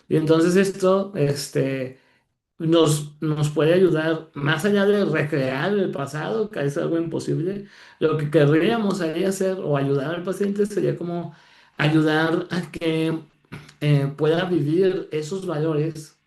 Y entonces esto, nos puede ayudar, más allá de recrear el pasado, que es algo imposible, lo que querríamos ahí hacer o ayudar al paciente sería como ayudar a que pueda vivir esos valores,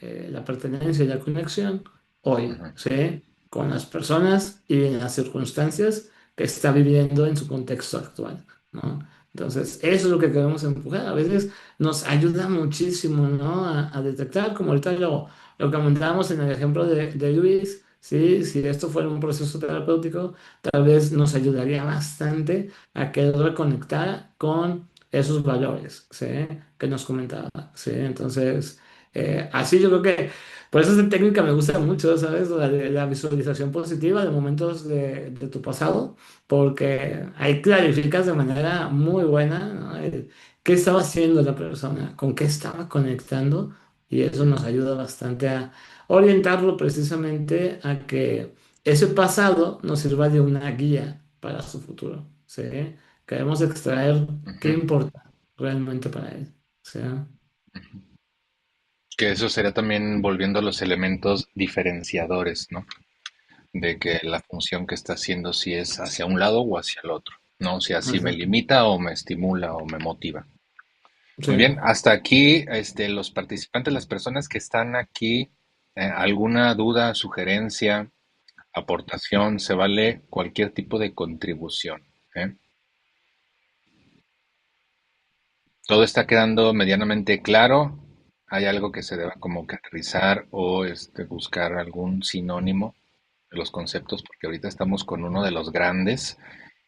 la pertenencia y la conexión hoy, Ujú. ¿sí? Con las personas y en las circunstancias que está viviendo en su contexto actual, ¿no? Entonces, eso es lo que queremos empujar. A veces nos ayuda muchísimo, ¿no? A detectar, como ahorita lo comentábamos en el ejemplo de Luis, ¿sí? Si esto fuera un proceso terapéutico, tal vez nos ayudaría bastante a que él reconectara con esos valores, ¿sí?, que nos comentaba, ¿sí? Entonces, así yo creo que por eso esa técnica me gusta mucho, ¿sabes? La de la visualización positiva de momentos de tu pasado, porque ahí clarificas de manera muy buena, ¿no?, qué estaba haciendo la persona, con qué estaba conectando, y eso nos ayuda bastante a orientarlo precisamente a que ese pasado nos sirva de una guía para su futuro, ¿sí? Queremos extraer qué Ujú. importa realmente para él, ¿sí? Que eso sería también volviendo a los elementos diferenciadores, ¿no? De que la función que está haciendo si es hacia un lado o hacia el otro, ¿no? O sea, si me Exacto. limita o me estimula o me motiva. Sí. Muy bien, hasta aquí, los participantes, las personas que están aquí, alguna duda, sugerencia, aportación, se vale cualquier tipo de contribución, ¿eh? Todo está quedando medianamente claro. ¿Hay algo que se deba como que aterrizar o buscar algún sinónimo de los conceptos? Porque ahorita estamos con uno de los grandes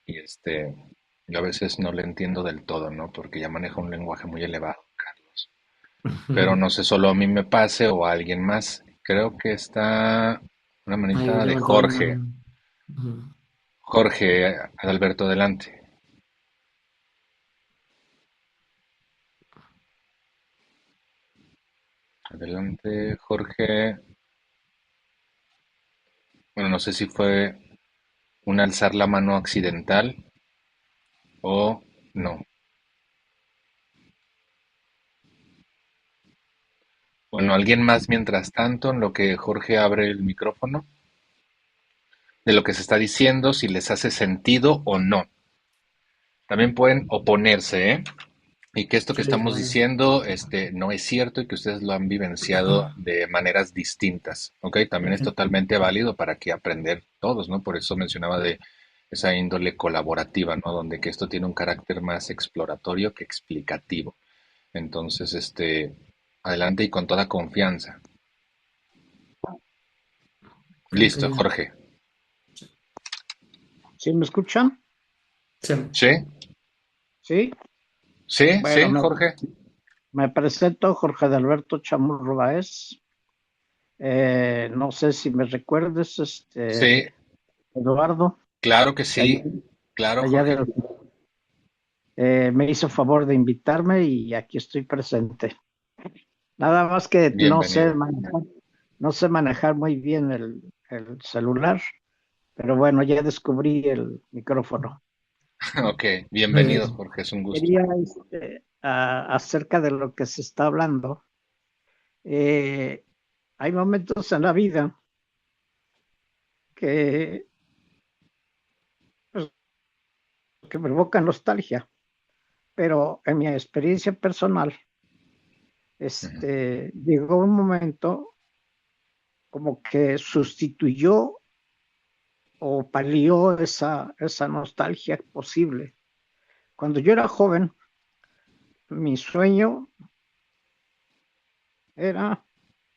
y yo a veces no le entiendo del todo, ¿no? Porque ya maneja un lenguaje muy elevado, Carlos. Pero no sé, solo a mí me pase o a alguien más. Creo que está una Ahí manita de levantó la Jorge. mano. Ujú. Jorge, Adalberto, adelante. Adelante, Jorge. Bueno, no sé si fue un alzar la mano accidental o no. Bueno, alguien más mientras tanto, en lo que Jorge abre el micrófono, de lo que se está diciendo, si les hace sentido o no. También pueden oponerse, ¿eh? Y que esto que Sí, estamos claro. diciendo, no es cierto y que ustedes lo han vivenciado de maneras distintas, ¿ok? También es totalmente válido para que aprender todos, ¿no? Por eso mencionaba de esa índole colaborativa, ¿no? Donde que esto tiene un carácter más exploratorio que explicativo. Entonces, adelante y con toda confianza. Ok. Listo, Jorge. ¿Sí me escuchan? Sí. ¿Sí? Sí. ¿Sí? Bueno, ¿Sí, no, Jorge? Me presento Jorge Alberto Chamorro Báez. No sé si me recuerdes, Sí, Eduardo, claro que de allá, sí, claro, de allá Jorge. me hizo favor de invitarme y aquí estoy presente. Nada más que Bienvenido. no sé manejar muy bien el celular, pero bueno, ya descubrí el micrófono. Ok, Muy bienvenido, bien. Jorge, es un gusto. Quería, acerca de lo que se está hablando, eh, hay momentos en la vida que, pues, que provocan nostalgia, pero en mi experiencia personal, Ujú, llegó un momento como que sustituyó o palió esa nostalgia posible. Cuando yo era joven, mi sueño era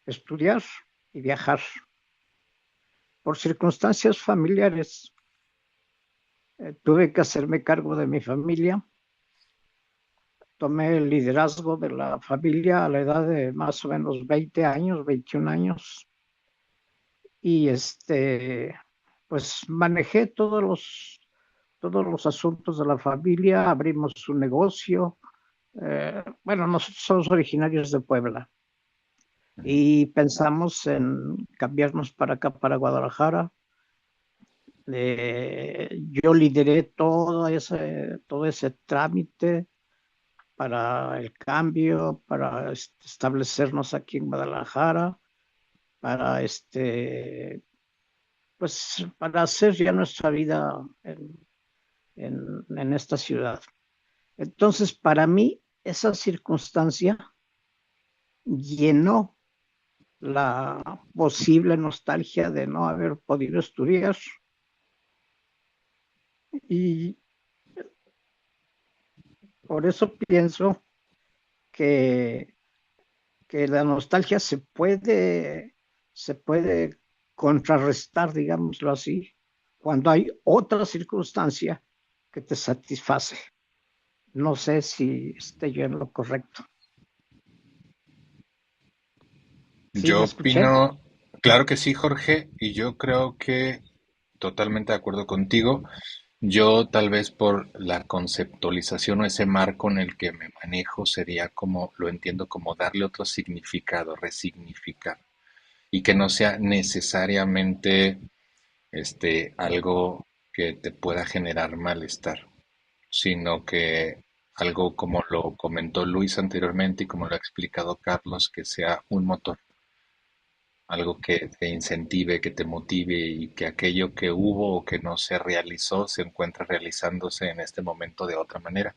estudiar y viajar. Por circunstancias familiares, tuve que hacerme cargo de mi familia. Tomé el liderazgo de la familia a la edad de más o menos 20 años, 21 años, y pues manejé todos los asuntos de la familia, abrimos un negocio. Bueno, nosotros somos originarios de Puebla ujú. y pensamos en cambiarnos para acá, para Guadalajara. Yo lideré todo ese trámite para el cambio, para establecernos aquí en Guadalajara, para pues para hacer ya nuestra vida en esta ciudad. Entonces, para mí, esa circunstancia llenó la posible nostalgia de no haber podido estudiar y por eso pienso que, que la nostalgia se puede contrarrestar, digámoslo así, cuando hay otra circunstancia que te satisface. No sé si esté yo en lo correcto. ¿Sí Yo me escuché? opino, claro que sí, Jorge, y yo creo que totalmente de acuerdo contigo. Yo tal vez por la conceptualización o ese marco en el que me manejo sería como, lo entiendo como darle otro significado, resignificar, y que no sea necesariamente algo que te pueda generar malestar, sino que algo como lo comentó Luis anteriormente y como lo ha explicado Carlos, que sea un motor, algo que te incentive, que te motive y que aquello que hubo o que no se realizó se encuentre realizándose en este momento de otra manera.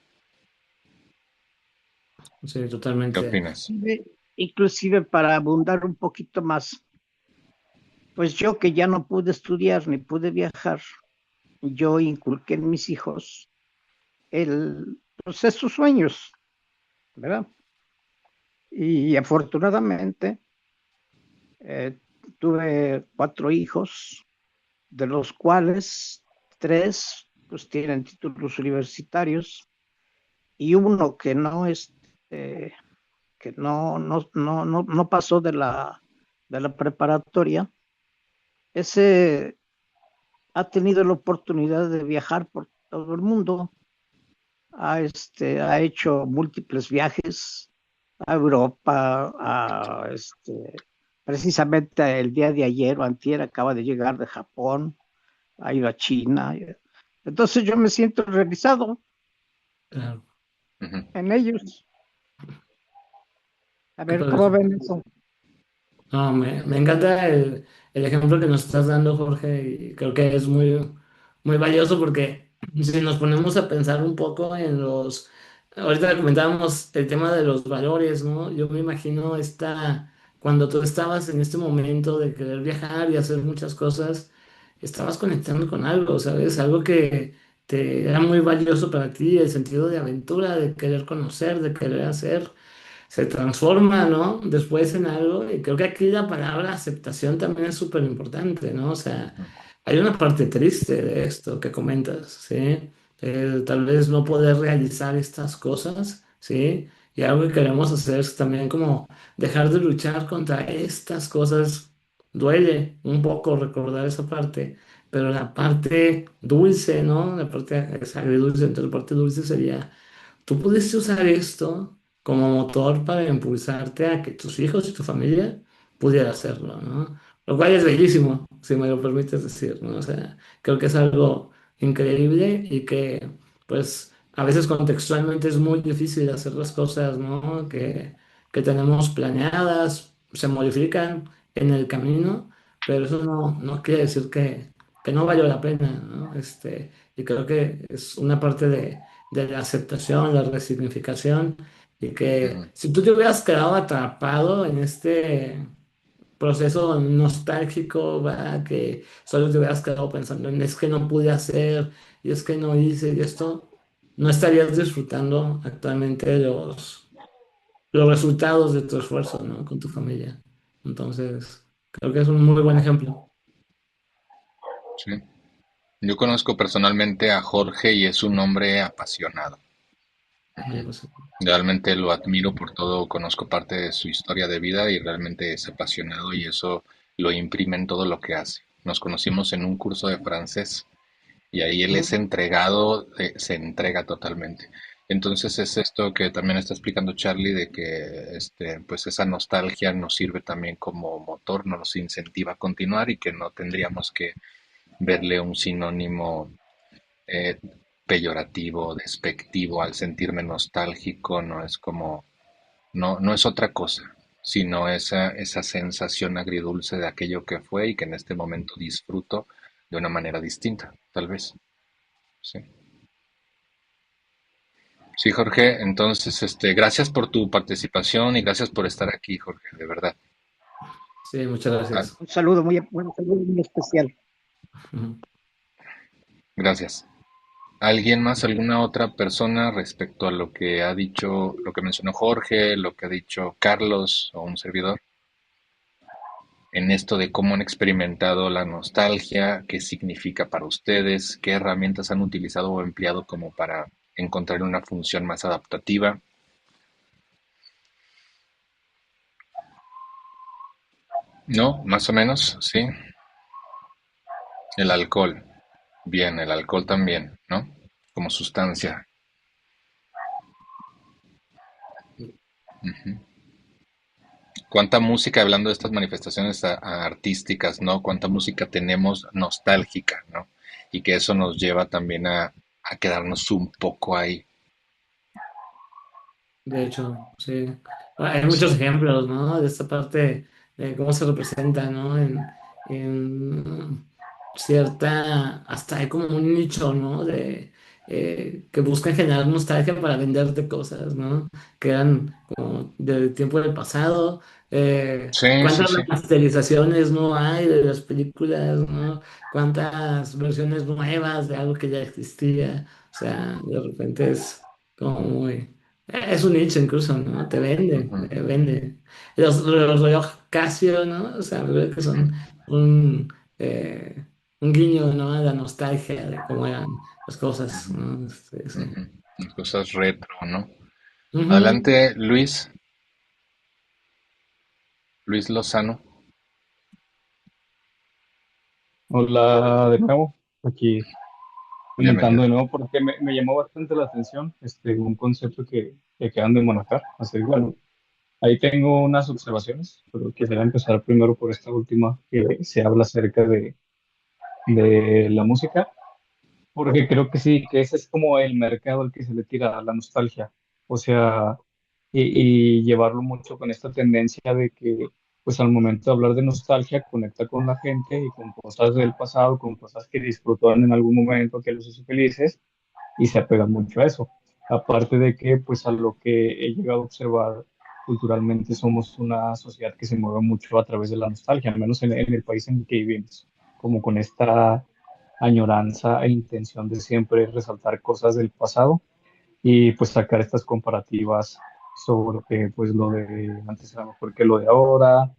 Sí, ¿Qué totalmente. opinas? Inclusive para abundar un poquito más, pues yo que ya no pude estudiar ni pude viajar, yo inculqué en mis hijos pues esos sueños, ¿verdad? Y afortunadamente eh, tuve 4 hijos, de los cuales 3 pues tienen títulos universitarios y uno que no pasó de la preparatoria. Ese ha tenido la oportunidad de viajar por todo el mundo, ha hecho múltiples viajes a Europa, precisamente el día de ayer o antier acaba de llegar de Japón, ha ido a China. Entonces yo me siento realizado Claro. Ujú. en ellos. A Qué ver, padre. ¿cómo ven eso? No, me encanta el ejemplo que nos estás dando, Jorge, y creo que es muy, muy valioso porque si nos ponemos a pensar un poco en ahorita comentábamos el tema de los valores, ¿no? Yo me imagino cuando tú estabas en este momento de querer viajar y hacer muchas cosas, estabas conectando con algo, ¿sabes? Algo que te era muy valioso para ti, el sentido de aventura, de querer conocer, de querer hacer se transforma, ¿no? Después en algo, y creo que aquí la palabra aceptación también es súper importante, ¿no? O sea, hay una parte triste de esto que comentas, ¿sí? Tal vez no poder realizar estas cosas, ¿sí? Y algo que queremos hacer es también como dejar de luchar contra estas cosas. Duele un poco recordar esa parte, pero la parte dulce, ¿no? La parte es agridulce, entonces la parte dulce sería, tú pudiste usar esto como motor para impulsarte a que tus hijos y tu familia pudieran hacerlo, ¿no? Lo cual es bellísimo, si me lo permites decir, ¿no? O sea, creo que es algo increíble y que, pues, a veces contextualmente es muy difícil hacer las cosas, ¿no? Que tenemos planeadas, se modifican en el camino, pero eso no quiere decir que no valió la pena, ¿no? Y creo que es una parte de la aceptación, la resignificación, y que Ujú. si tú te hubieras quedado atrapado en este proceso nostálgico, ¿va? Que solo te hubieras quedado pensando en es que no pude hacer, y es que no hice, y esto, no estarías disfrutando actualmente los resultados de tu esfuerzo, ¿no? Con tu familia. Entonces, creo que es un muy buen ejemplo. Sí. Yo conozco personalmente a Jorge y es un hombre apasionado. Y, pues, Realmente lo admiro por todo, conozco parte de su historia de vida y realmente es apasionado y eso lo imprime en todo lo que hace. Nos conocimos en un curso de francés y ahí él es entregado, se entrega totalmente. Entonces es esto que también está explicando Charlie de que pues esa nostalgia nos sirve también como motor, nos incentiva a continuar y que no tendríamos que verle un sinónimo eh, peyorativo, despectivo al sentirme nostálgico, no es como, no es otra cosa, sino esa sensación agridulce de aquello que fue y que en este momento disfruto de una manera distinta, tal vez. Sí. Sí, Jorge, entonces, gracias por tu participación y gracias por estar aquí, Jorge, de verdad. sí, muchas Ah, gracias. Un saludo muy especial. Ujú. gracias. ¿Alguien más, alguna otra persona respecto a lo que ha dicho, lo que mencionó Jorge, lo que ha dicho Carlos o un servidor? En esto de cómo han experimentado la nostalgia, qué significa para ustedes, qué herramientas han utilizado o empleado como para encontrar una función más adaptativa. ¿No? Más o menos, sí. El alcohol. Bien, el alcohol también, ¿no? Como sustancia. Ujú. Cuánta música, hablando de estas manifestaciones artísticas, ¿no? Cuánta música tenemos nostálgica, ¿no? Y que eso nos lleva también a quedarnos un poco ahí. De hecho, sí. Hay muchos Sí. ejemplos, ¿no? De esta parte de cómo se representa, ¿no? En cierta, hasta hay como un nicho, ¿no? De que buscan generar nostalgia para venderte cosas, ¿no? Que eran como del tiempo del pasado. Sí, sí, ¿Cuántas sí. remasterizaciones no hay de las películas, ¿no? ¿Cuántas versiones nuevas de algo que ya existía? O sea, de repente es como muy es un nicho incluso, ¿no? Ujú, Te vende. Los relojes Casio, ¿no? O sea, creo que ujú, son un, eh, un guiño, ¿no? A la nostalgia de cómo eran las cosas, ujú, ¿no? Sí. ujú. Las cosas retro, ¿no? Ujú. Adelante, Luis Lozano. Hola de nuevo, aquí comentando Bienvenido. de nuevo porque me llamó bastante la atención un concepto que acaban de manejar. Así que bueno, ahí tengo unas observaciones, pero quisiera empezar primero por esta última que se habla acerca de la música, porque creo que sí, que ese es como el mercado al que se le tira la nostalgia. O sea, y llevarlo mucho con esta tendencia de que, pues al momento de hablar de nostalgia, conecta con la gente y con cosas del pasado, con cosas que disfrutaron en algún momento, que los hizo felices, y se apega mucho a eso. Aparte de que, pues a lo que he llegado a observar culturalmente, somos una sociedad que se mueve mucho a través de la nostalgia, al menos en el país en el que vivimos, como con esta añoranza e intención de siempre resaltar cosas del pasado y pues sacar estas comparativas sobre que pues lo de antes era mejor que lo de ahora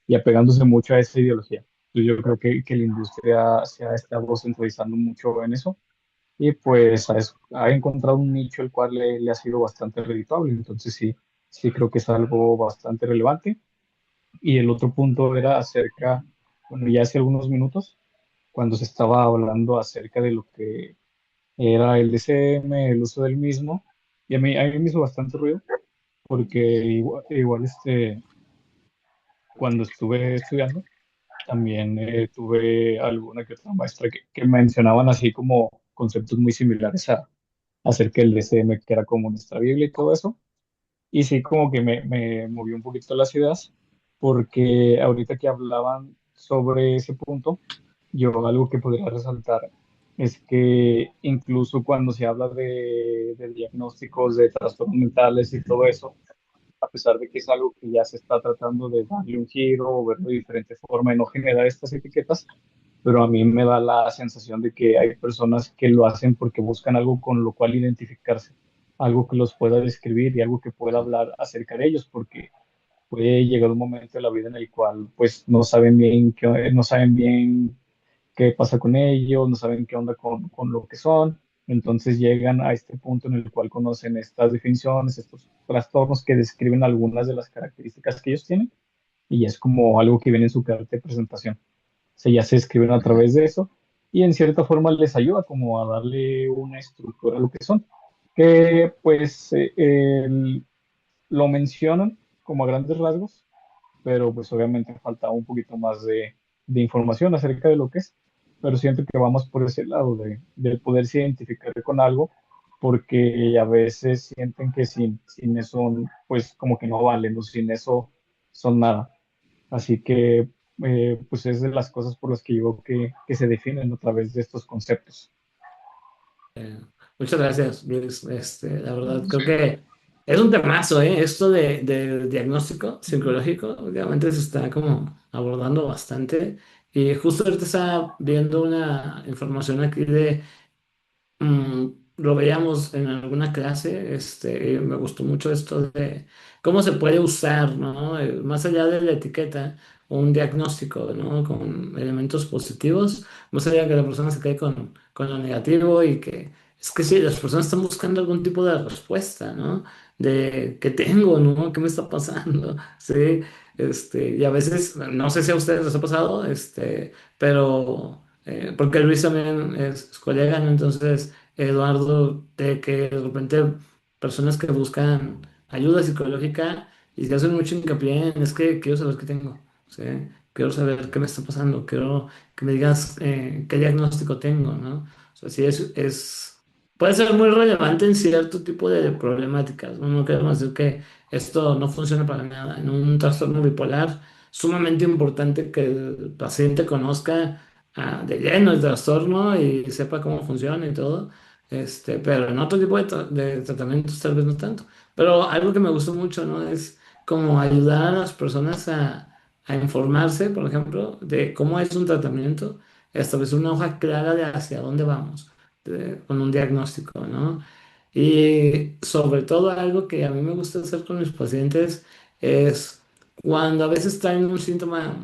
y apegándose mucho a esa ideología. Entonces yo creo que la industria se ha estado centralizando mucho en eso y pues ha encontrado un nicho el cual le ha sido bastante redituable. Entonces sí, sí creo que es algo bastante relevante. Y el otro punto era acerca, bueno, ya hace algunos minutos, cuando se estaba hablando acerca de lo que era el DCM, el uso del mismo, y a mí me hizo bastante ruido, porque igual cuando estuve estudiando, también tuve alguna que otra maestra que mencionaban así como conceptos muy similares acerca del DCM, que era como nuestra Biblia y todo eso. Y sí, como que me movió un poquito las ideas, porque ahorita que hablaban sobre ese punto, yo algo que podría resaltar es que incluso cuando se habla de diagnósticos de trastornos mentales y todo eso, a pesar de que es algo que ya se está tratando de darle un giro o verlo de diferente forma y no generar estas etiquetas, pero a mí me da la sensación de que hay personas que lo hacen porque buscan algo con lo cual identificarse, algo que los pueda describir y algo que pueda hablar acerca de ellos, porque puede llegar un momento de la vida en el cual pues no saben bien qué pasa con ellos, no saben qué onda con lo que son. Entonces llegan a este punto en el cual conocen estas definiciones, estos trastornos que describen algunas de las características que ellos tienen y es como algo que viene en su carta de presentación. O sea, ya se escriben a Ujú. través de eso y en cierta forma les ayuda como a darle una estructura a lo que son. Que pues lo mencionan como a grandes rasgos, pero pues obviamente falta un poquito más de información acerca de lo que es. Pero siento que vamos por ese lado de poderse identificar con algo, porque a veces sienten que sin eso, pues como que no valen, o sin eso son nada. Así que, pues es de las cosas por las que digo que se definen a través de estos conceptos. Eh, Muchas gracias, Luis. La verdad, creo Sí. que es un temazo, ¿eh? Esto de diagnóstico psicológico, obviamente se está como abordando bastante. Y justo ahorita estaba viendo una información aquí mm, lo veíamos en alguna clase, y me gustó mucho esto de cómo se puede usar, ¿no? Más allá de la etiqueta, un diagnóstico, ¿no? Con elementos positivos, más allá de que la persona se quede con lo negativo y que es que sí, las personas están buscando algún tipo de respuesta, ¿no? De qué tengo, ¿no? ¿Qué me está pasando? Sí, y a veces, no sé si a ustedes les ha pasado, pero porque Luis también es colega, ¿no? Entonces, Eduardo, de que de repente personas que buscan ayuda psicológica y se hacen mucho hincapié en es que quiero saber qué tengo, ¿sí? Quiero saber qué me está pasando, quiero que me digas qué diagnóstico tengo, ¿no? O sea, sí puede ser muy relevante en cierto tipo de problemáticas, ¿no? No queremos decir que esto no funciona para nada. En un trastorno bipolar, sumamente importante que el paciente conozca de lleno el trastorno y sepa cómo funciona y todo. Pero en otro tipo de tratamientos tal vez no tanto. Pero algo que me gustó mucho, ¿no? Es como ayudar a las personas a informarse, por ejemplo, de cómo es un tratamiento, establecer una hoja clara de hacia dónde vamos, con un diagnóstico, ¿no? Y sobre todo algo que a mí me gusta hacer con mis pacientes es cuando a veces traen un síntoma,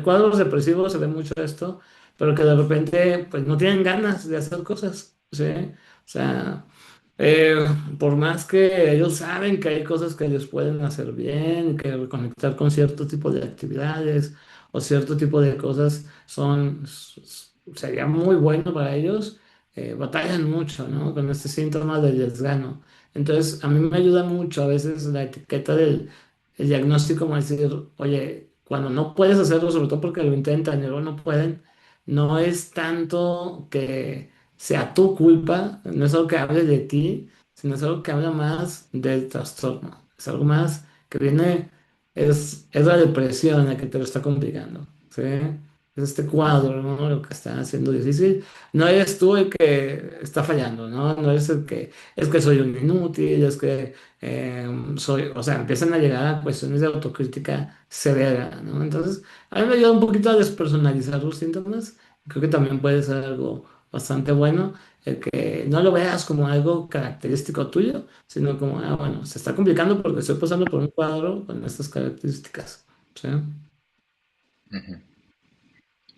cuadros depresivos se ve mucho esto, pero que de repente pues no tienen ganas de hacer cosas, ¿sí? O sea, eh, por más que ellos saben que hay cosas que les pueden hacer bien, que reconectar con cierto tipo de actividades o cierto tipo de cosas sería muy bueno para ellos, batallan mucho, ¿no? Con este síntoma del desgano. Entonces, a mí me ayuda mucho a veces la etiqueta del el diagnóstico, como decir, oye, cuando no puedes hacerlo, sobre todo porque lo intentan y luego no pueden, no es tanto que sea tu culpa, no es algo que hable de ti, sino es algo que habla más del trastorno. Es algo más que viene, es la depresión la que te lo está complicando, ¿sí? Es este cuadro, ¿no? Lo que está haciendo difícil. No eres tú el que está fallando, ¿no? No eres el que, es que soy un inútil, es que o sea, empiezan a llegar a cuestiones de autocrítica severa, ¿no? Entonces, a mí me ayuda un poquito a despersonalizar los síntomas. Creo que también puede ser algo bastante bueno, el que no lo veas como algo característico tuyo, sino como, bueno, se está complicando porque estoy pasando por un cuadro con estas características, ¿sí? Ujú.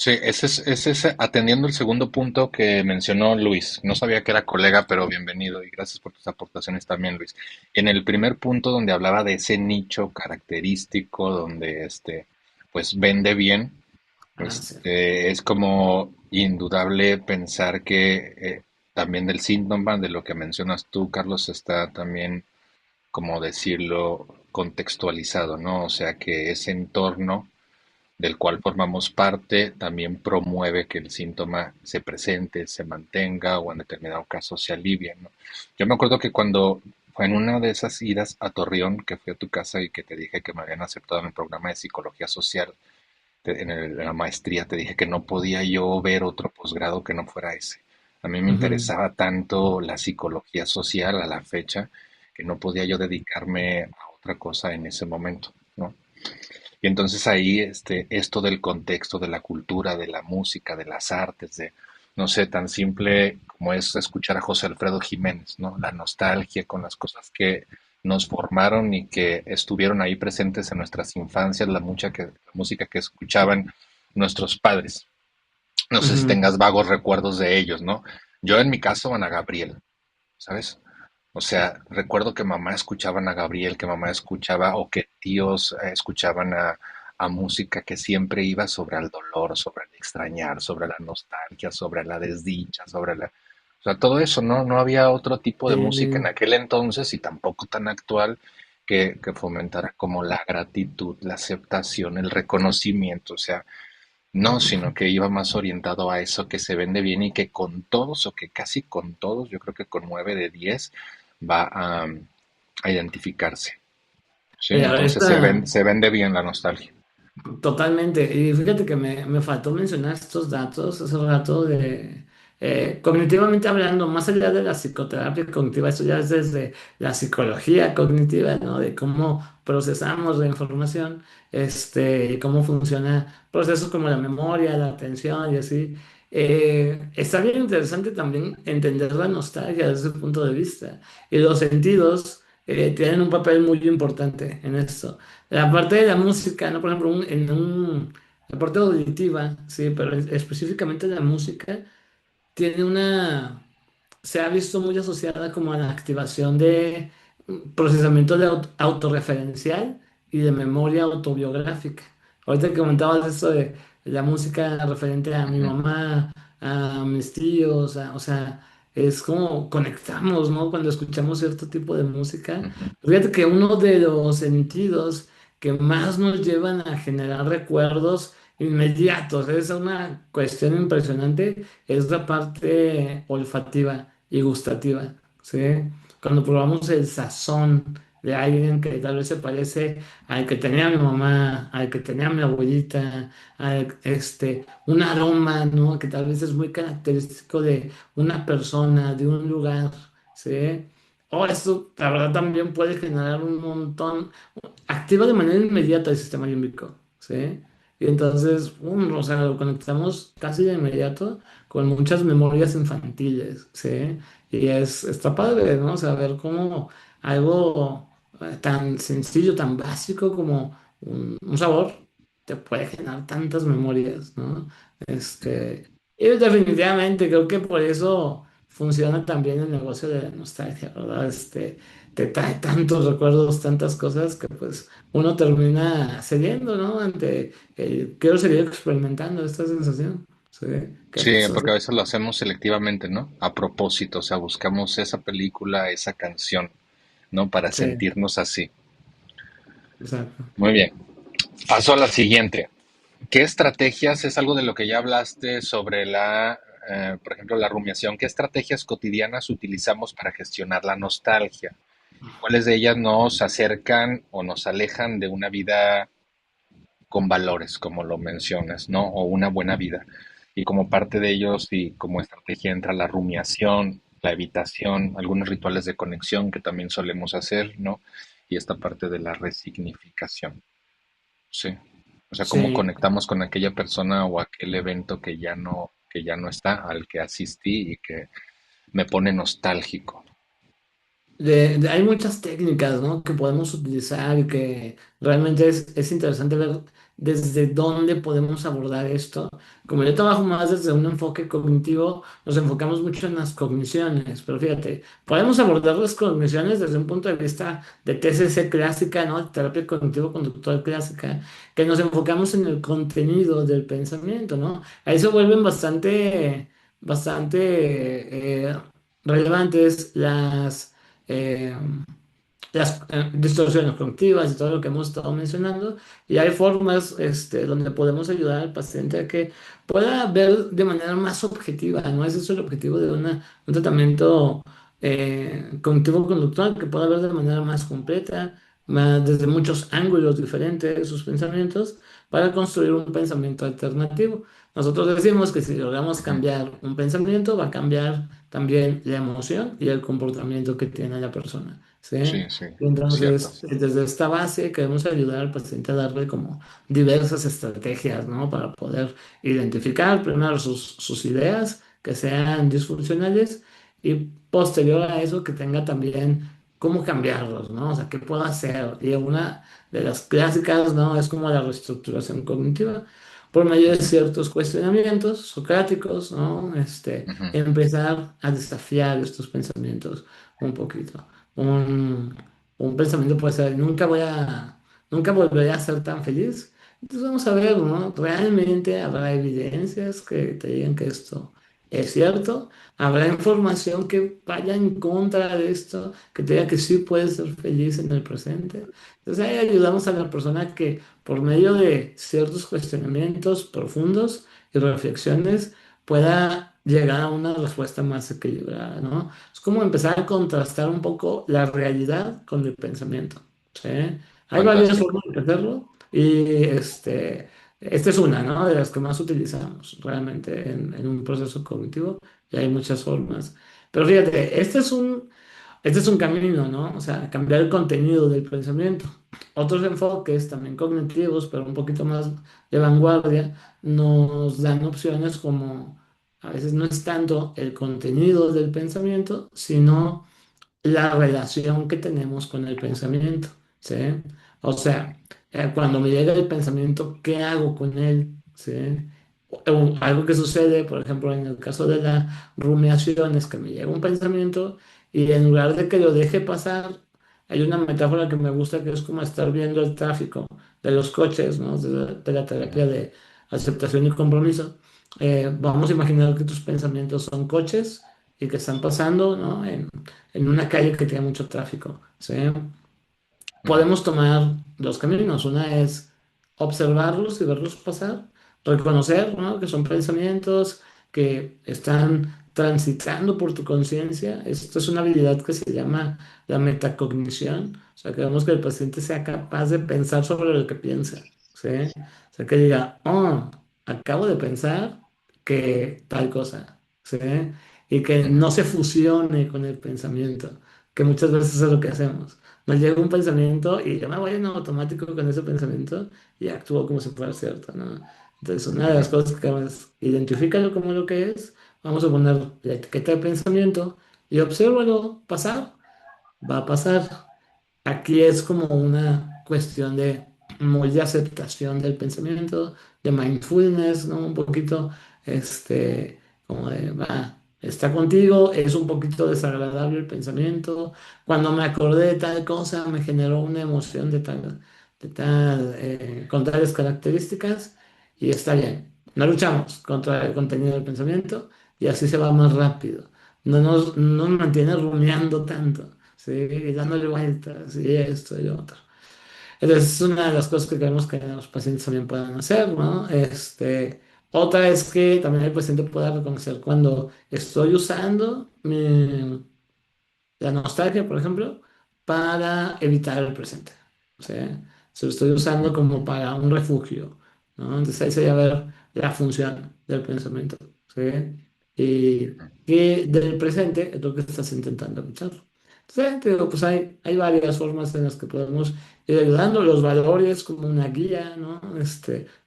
Sí, ese es atendiendo el segundo punto que mencionó Luis. No sabía que era colega, pero bienvenido y gracias por tus aportaciones también, Luis. En el primer punto donde hablaba de ese nicho característico donde pues vende bien, Ah, sí. es como indudable pensar que también del síntoma de lo que mencionas tú, Carlos, está también, como decirlo, contextualizado, ¿no? O sea, que ese entorno del cual formamos parte también promueve que el síntoma se presente, se mantenga o en determinado caso se alivie, ¿no? Yo me acuerdo que cuando fue en una de esas idas a Torreón, que fui a tu casa y que te dije que me habían aceptado en el programa de psicología social, en la maestría, te dije que no podía yo ver otro posgrado que no fuera ese. A mí me Ujú. interesaba tanto la psicología social a la fecha que no podía yo dedicarme a otra cosa en ese momento, ¿no? Y entonces ahí esto del contexto, de la cultura, de la música, de las artes, de, no sé, tan simple como es escuchar a José Alfredo Jiménez, ¿no? La nostalgia con las cosas que nos formaron y que estuvieron ahí presentes en nuestras infancias, la música que escuchaban nuestros padres. No sé si Ujú. tengas vagos recuerdos de ellos, ¿no? Yo en mi caso, Ana Gabriel, ¿sabes? O sea, recuerdo que mamá escuchaba a Gabriel, que mamá escuchaba o que tíos escuchaban a música que siempre iba sobre el dolor, sobre el extrañar, sobre la nostalgia, sobre la desdicha, sobre la... O sea, todo eso, ¿no? No había otro tipo de música en Sí. aquel entonces y tampoco tan actual que fomentara como la gratitud, la aceptación, el reconocimiento. O sea, no, sino que iba más orientado a eso que se vende bien y que con todos o que casi con todos, yo creo que con 9 de 10 va a identificarse. Sí, entonces Ahorita, se vende bien la nostalgia. totalmente. Y fíjate que me faltó mencionar estos datos hace rato de, cognitivamente hablando, más allá de la psicoterapia cognitiva, eso ya es desde la psicología cognitiva, ¿no? De cómo procesamos la información, y cómo funciona procesos como la memoria, la atención y así. Está bien interesante también entender la nostalgia desde ese punto de vista. Y los sentidos, tienen un papel muy importante en esto. La parte de la música, ¿no? Por ejemplo, la parte auditiva, sí, pero específicamente la música tiene se ha visto muy asociada como a la activación de procesamiento de autorreferencial y de memoria autobiográfica. Ahorita que comentabas esto de la música referente a mi Ujú, mamá, a mis tíos, o sea, es como conectamos, ¿no? Cuando escuchamos cierto tipo de música. ujú, Fíjate que uno de los sentidos que más nos llevan a generar recuerdos inmediatos, es una cuestión impresionante, es la parte olfativa y gustativa, ¿sí? Cuando probamos el sazón de alguien que tal vez se parece al que tenía mi mamá, al que tenía mi abuelita, un aroma, ¿no? Que tal vez es muy característico de una persona, de un lugar, ¿sí? O esto, la verdad, también puede generar un montón, activa de manera inmediata el sistema límbico, ¿sí? Y entonces, o sea, lo conectamos casi de inmediato con muchas memorias infantiles, ¿sí? Y está padre, ¿no? Saber cómo algo tan sencillo, tan básico como un sabor te puede generar tantas memorias, ¿no? Y definitivamente creo que por eso funciona también el negocio de la nostalgia, ¿verdad? Te trae tantos recuerdos, tantas cosas que pues uno termina cediendo, ¿no? Ante quiero seguir experimentando esta sensación. Sí, que sí, pues, porque a veces lo hacemos selectivamente, ¿no? A propósito, o sea, buscamos esa película, esa canción, ¿no? Para sí, sentirnos así. exacto. Muy bien. Paso a la siguiente. ¿Qué estrategias, es algo de lo que ya hablaste sobre por ejemplo, la rumiación, qué estrategias cotidianas utilizamos para gestionar la nostalgia? ¿Cuáles de ellas nos acercan o nos alejan de una vida con valores, como lo mencionas, ¿no? O una buena vida. Y como parte de ellos y como estrategia entra la rumiación, la evitación, algunos rituales de conexión que también solemos hacer, ¿no? Y esta parte de la resignificación, ¿sí? O sea, cómo Sí, conectamos con aquella persona o aquel evento que ya no está, al que asistí y que me pone nostálgico. Hay muchas técnicas, ¿no? Que podemos utilizar y que realmente es interesante ver desde dónde podemos abordar esto. Como yo trabajo más desde un enfoque cognitivo, nos enfocamos mucho en las cogniciones, pero fíjate, podemos abordar las cogniciones desde un punto de vista de TCC clásica, ¿no? Terapia cognitivo-conductual clásica, que nos enfocamos en el contenido del pensamiento, ¿no? Ahí se vuelven bastante relevantes eh, las distorsiones cognitivas y todo lo que hemos estado mencionando. Y hay formas donde podemos ayudar al paciente a que pueda ver de manera más objetiva, ¿no? Ese es el objetivo de un tratamiento cognitivo-conductual, que pueda ver de manera más completa, desde muchos ángulos diferentes sus pensamientos, para construir un pensamiento alternativo. Nosotros decimos que si logramos Ujú. cambiar un pensamiento, va a cambiar también la emoción y el comportamiento que tiene la persona, ¿sí? Sí, sí, Y cierto. entonces, desde esta base queremos ayudar al paciente a darle como diversas estrategias, ¿no? Para poder identificar primero sus ideas que sean disfuncionales y posterior a eso que tenga también cómo cambiarlos, ¿no? O sea, qué puedo hacer. Y una de las clásicas, ¿no? Es como la reestructuración cognitiva por medio de Ujú, ciertos cuestionamientos socráticos, ¿no? ujú. Empezar a desafiar estos pensamientos un poquito. Un, un pensamiento puede ser, nunca volveré a ser tan feliz. Entonces vamos a ver, ¿no? ¿Realmente habrá evidencias que te digan que esto es cierto? ¿Habrá información que vaya en contra de esto, que te diga que sí puedes ser feliz en el presente? Entonces ahí ayudamos a la persona que por medio de ciertos cuestionamientos profundos y reflexiones pueda llegar a una respuesta más equilibrada, ¿no? Es como empezar a contrastar un poco la realidad con el pensamiento, ¿sí? Hay varias Fantástico. formas de hacerlo y esta es una, ¿no? De las que más utilizamos realmente en un proceso cognitivo y hay muchas formas. Pero fíjate, este es un camino, ¿no? O sea, cambiar el contenido del pensamiento. Otros enfoques, también cognitivos, pero un poquito más de vanguardia, nos dan opciones como a veces no es tanto el contenido del pensamiento, sino la relación que tenemos con el pensamiento, ¿sí? O sea, cuando me llega el pensamiento, ¿qué hago con él? ¿Sí? Algo que sucede, por ejemplo, en el caso de la rumiación, es que me llega un pensamiento y en lugar de que lo deje pasar, hay una metáfora que me gusta que es como estar viendo el tráfico de los coches, ¿no? De la terapia Ujú, de aceptación y compromiso. Vamos a imaginar que tus pensamientos son coches y que están pasando, ¿no? En una calle que tiene mucho tráfico, ¿sí? ujú. Podemos tomar dos caminos. Una es observarlos y verlos pasar, reconocer, ¿no? Que son pensamientos que están transitando por tu conciencia. Esto es una habilidad que se llama la metacognición. O sea, queremos que el paciente sea capaz de pensar sobre lo que piensa, ¿sí? O sea, que diga, oh, acabo de pensar que tal cosa, ¿sí? Y que Ujú. no se fusione con el pensamiento, que muchas veces es lo que hacemos. Nos llega un pensamiento y yo me voy en automático con ese pensamiento y actúo como si fuera cierto, ¿no? Entonces, una de las Ujú. cosas que hago es identifícalo como lo que es, vamos a poner la etiqueta de pensamiento y obsérvalo pasar, va a pasar. Aquí es como una cuestión de muy de aceptación del pensamiento, de mindfulness, ¿no? Un poquito, como de, va, está contigo, es un poquito desagradable el pensamiento. Cuando me acordé de tal cosa, me generó una emoción con tales características y está bien. No luchamos contra el contenido del pensamiento y así se va más rápido. No nos mantiene rumiando tanto. Sí, y dándole vueltas y esto y lo otro. Entonces, es una de las cosas que queremos que los pacientes también puedan hacer, ¿no? Otra es que también el paciente pueda reconocer cuando estoy usando la nostalgia, por ejemplo, para evitar el presente. O sea, se lo estoy usando como para un refugio, ¿no? Entonces ahí sería ver la función del pensamiento, ¿sí? Y que del presente es lo que estás intentando evitar. Entonces, te digo, pues hay varias formas en las que podemos ir ayudando. Los valores como una guía, ¿no?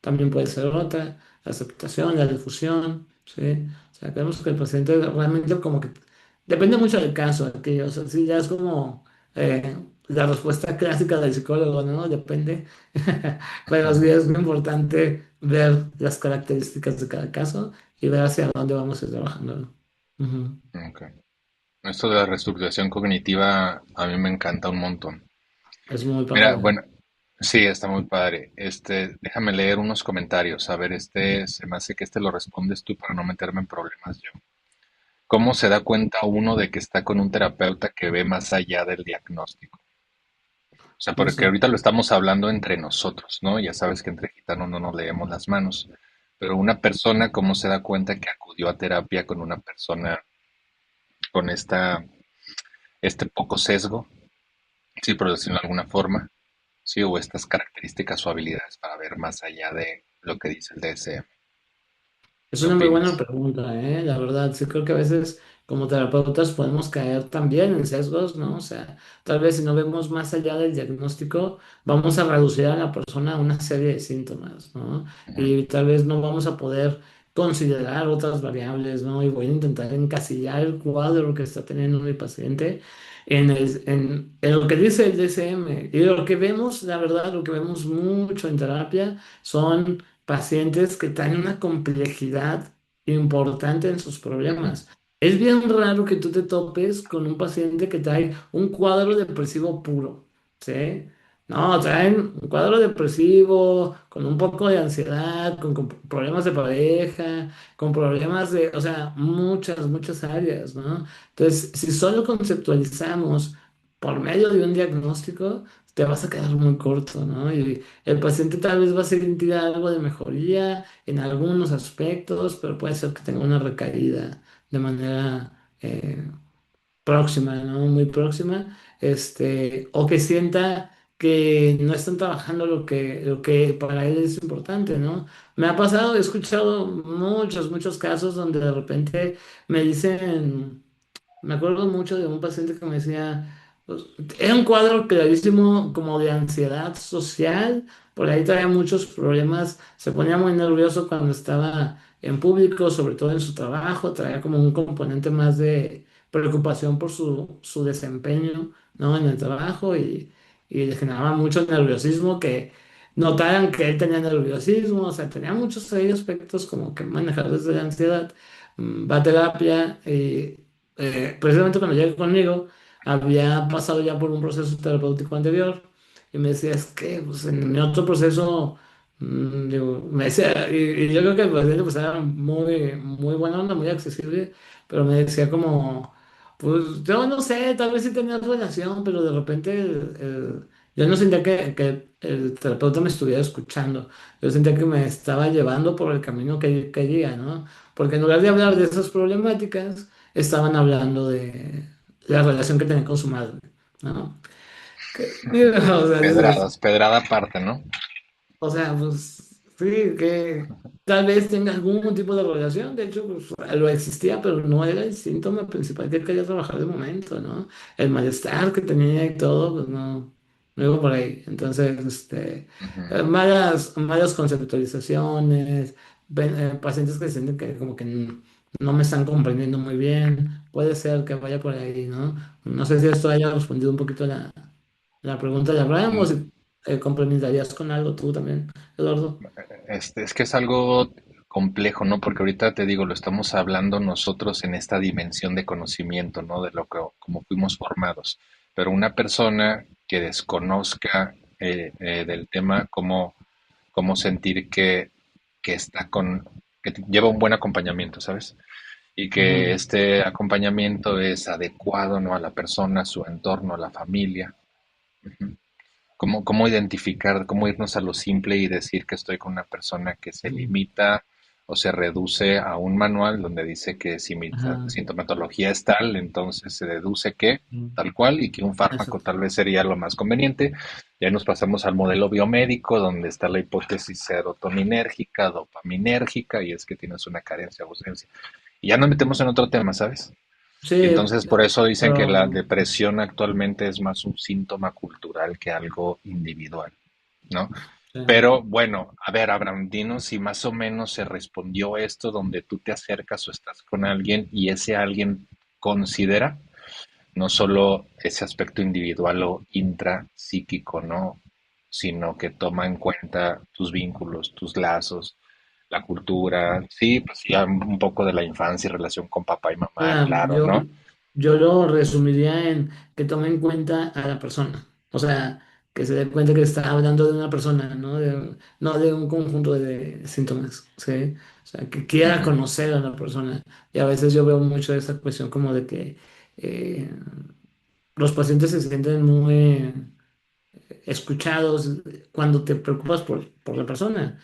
También puede ser otra. La aceptación, la difusión, ¿sí? O sea, queremos que el paciente realmente como que Depende mucho del caso, aquí, o sea, sí, ya es como eh, la respuesta clásica del psicólogo, ¿no? Depende, pero sí es muy importante ver las características de cada caso y ver hacia dónde vamos a ir trabajando, ¿no? Ujú. Ok. Esto de la reestructuración cognitiva a mí me encanta un montón. Es muy Mira, padre. bueno, sí, está muy padre. Déjame leer unos comentarios. A ver, se me hace que lo respondes tú para no meterme en problemas yo. ¿Cómo se da cuenta uno de que está con un terapeuta que ve más allá del diagnóstico? O sea, No porque sé. ahorita lo estamos hablando entre nosotros, ¿no? Ya sabes que entre gitanos no nos leemos las manos. Pero una persona, ¿cómo se da cuenta que acudió a terapia con una persona con este poco sesgo? Sí, por decirlo de alguna forma. Sí, o estas características o habilidades para ver más allá de lo que dice el DSM. Es ¿Qué una muy buena opinas? pregunta, ¿eh? La verdad, sí creo que a veces como terapeutas podemos caer también en sesgos, ¿no? O sea, tal vez si no vemos más allá del diagnóstico, vamos a reducir a la persona a una serie de síntomas, ¿no? Ujú, Y tal vez no vamos a poder considerar otras variables, ¿no? Y voy a intentar encasillar el cuadro que está teniendo mi paciente en lo que dice el DSM. Y lo que vemos, la verdad, lo que vemos mucho en terapia son pacientes que tienen una complejidad importante en sus ujú, problemas. Es bien raro que tú te topes con un paciente que trae un cuadro depresivo puro, ¿sí? No, traen un cuadro depresivo, con un poco de ansiedad, con problemas de pareja, con problemas de, o sea, muchas áreas, ¿no? Entonces, si solo conceptualizamos por medio de un diagnóstico, te vas a quedar muy corto, ¿no? Y el paciente tal vez va a sentir algo de mejoría en algunos aspectos, pero puede ser que tenga una recaída de manera próxima, ¿no? Muy próxima, o que sienta que no están trabajando lo que para él es importante, ¿no? Me ha pasado, he escuchado muchos casos donde de repente me dicen. Me acuerdo mucho de un paciente que me decía, pues, era un cuadro clarísimo como de ansiedad social, por ahí traía muchos problemas, se ponía muy nervioso cuando estaba en público, sobre todo en su trabajo, traía como un componente más de preocupación por su desempeño, ¿no? En el trabajo y le generaba mucho nerviosismo que notaran que él tenía nerviosismo, o sea, tenía muchos ahí aspectos como que manejar desde la ansiedad. Va a terapia y precisamente cuando llegué conmigo, había pasado ya por un proceso terapéutico anterior y me decía, es que pues, en mi otro proceso, digo, me decía, y yo creo que el paciente pues, era muy buena onda, muy accesible, pero me decía como, pues yo no sé, tal vez sí tenía relación, pero de repente yo no sentía que el terapeuta me estuviera escuchando, yo sentía que me estaba llevando por el camino que quería, ¿no? Porque en lugar de hablar de esas problemáticas, estaban hablando de la relación que tenía con su madre, ¿no? Mira, o sea, dices, Pedradas, pedrada aparte, ¿no? o sea, pues sí, que tal vez tenga algún tipo de relación, de hecho, pues, lo existía, pero no era el síntoma principal que él quería trabajar de momento, ¿no? El malestar que tenía y todo, pues no iba por ahí. Entonces, Ujú. malas conceptualizaciones, pacientes que sienten que como que no me están comprendiendo muy bien, puede ser que vaya por ahí, ¿no? No sé si esto haya respondido un poquito a la pregunta de Abraham o Mm, si complementarías con algo tú también, Eduardo. es que es algo complejo, ¿no? Porque ahorita te digo, lo estamos hablando nosotros en esta dimensión de conocimiento, ¿no? De lo que, como fuimos formados. Pero una persona que desconozca del tema, cómo sentir que está que lleva un buen acompañamiento, ¿sabes? Y que Ujú. este acompañamiento es adecuado, ¿no? A la persona, a su entorno, a la familia. Ujú. ¿Cómo identificar, cómo irnos a lo simple y decir que estoy con una persona que se Ujú. limita o se reduce a un manual donde dice que si mi Ajá. sintomatología es tal, entonces se deduce que Ujú. tal cual y que un fármaco Exacto. tal vez sería lo más conveniente? Ya nos pasamos al modelo biomédico donde está la hipótesis serotoninérgica, dopaminérgica y es que tienes una carencia o ausencia. Y ya nos metemos en otro tema, ¿sabes? Y Sí, entonces por eso dicen que la pero depresión actualmente es más un síntoma cultural que algo individual, ¿no? sí. Pero bueno, a ver, Abraham, dinos si más o menos se respondió esto donde tú te acercas o estás con alguien y ese alguien considera no solo ese aspecto individual o intrapsíquico, ¿no? Sino que toma en cuenta tus vínculos, tus lazos, la cultura, sí, pues ya un poco de la infancia y relación con papá y mamá, Mira, claro, yo, ¿no? yo lo resumiría en que tome en cuenta a la persona. O sea, que se dé cuenta que está hablando de una persona, no de un conjunto de síntomas, ¿sí? O sea, que quiera Ujú, conocer a la persona. Y a veces yo veo mucho esa cuestión como de que eh, los pacientes se sienten muy escuchados cuando te preocupas por la persona,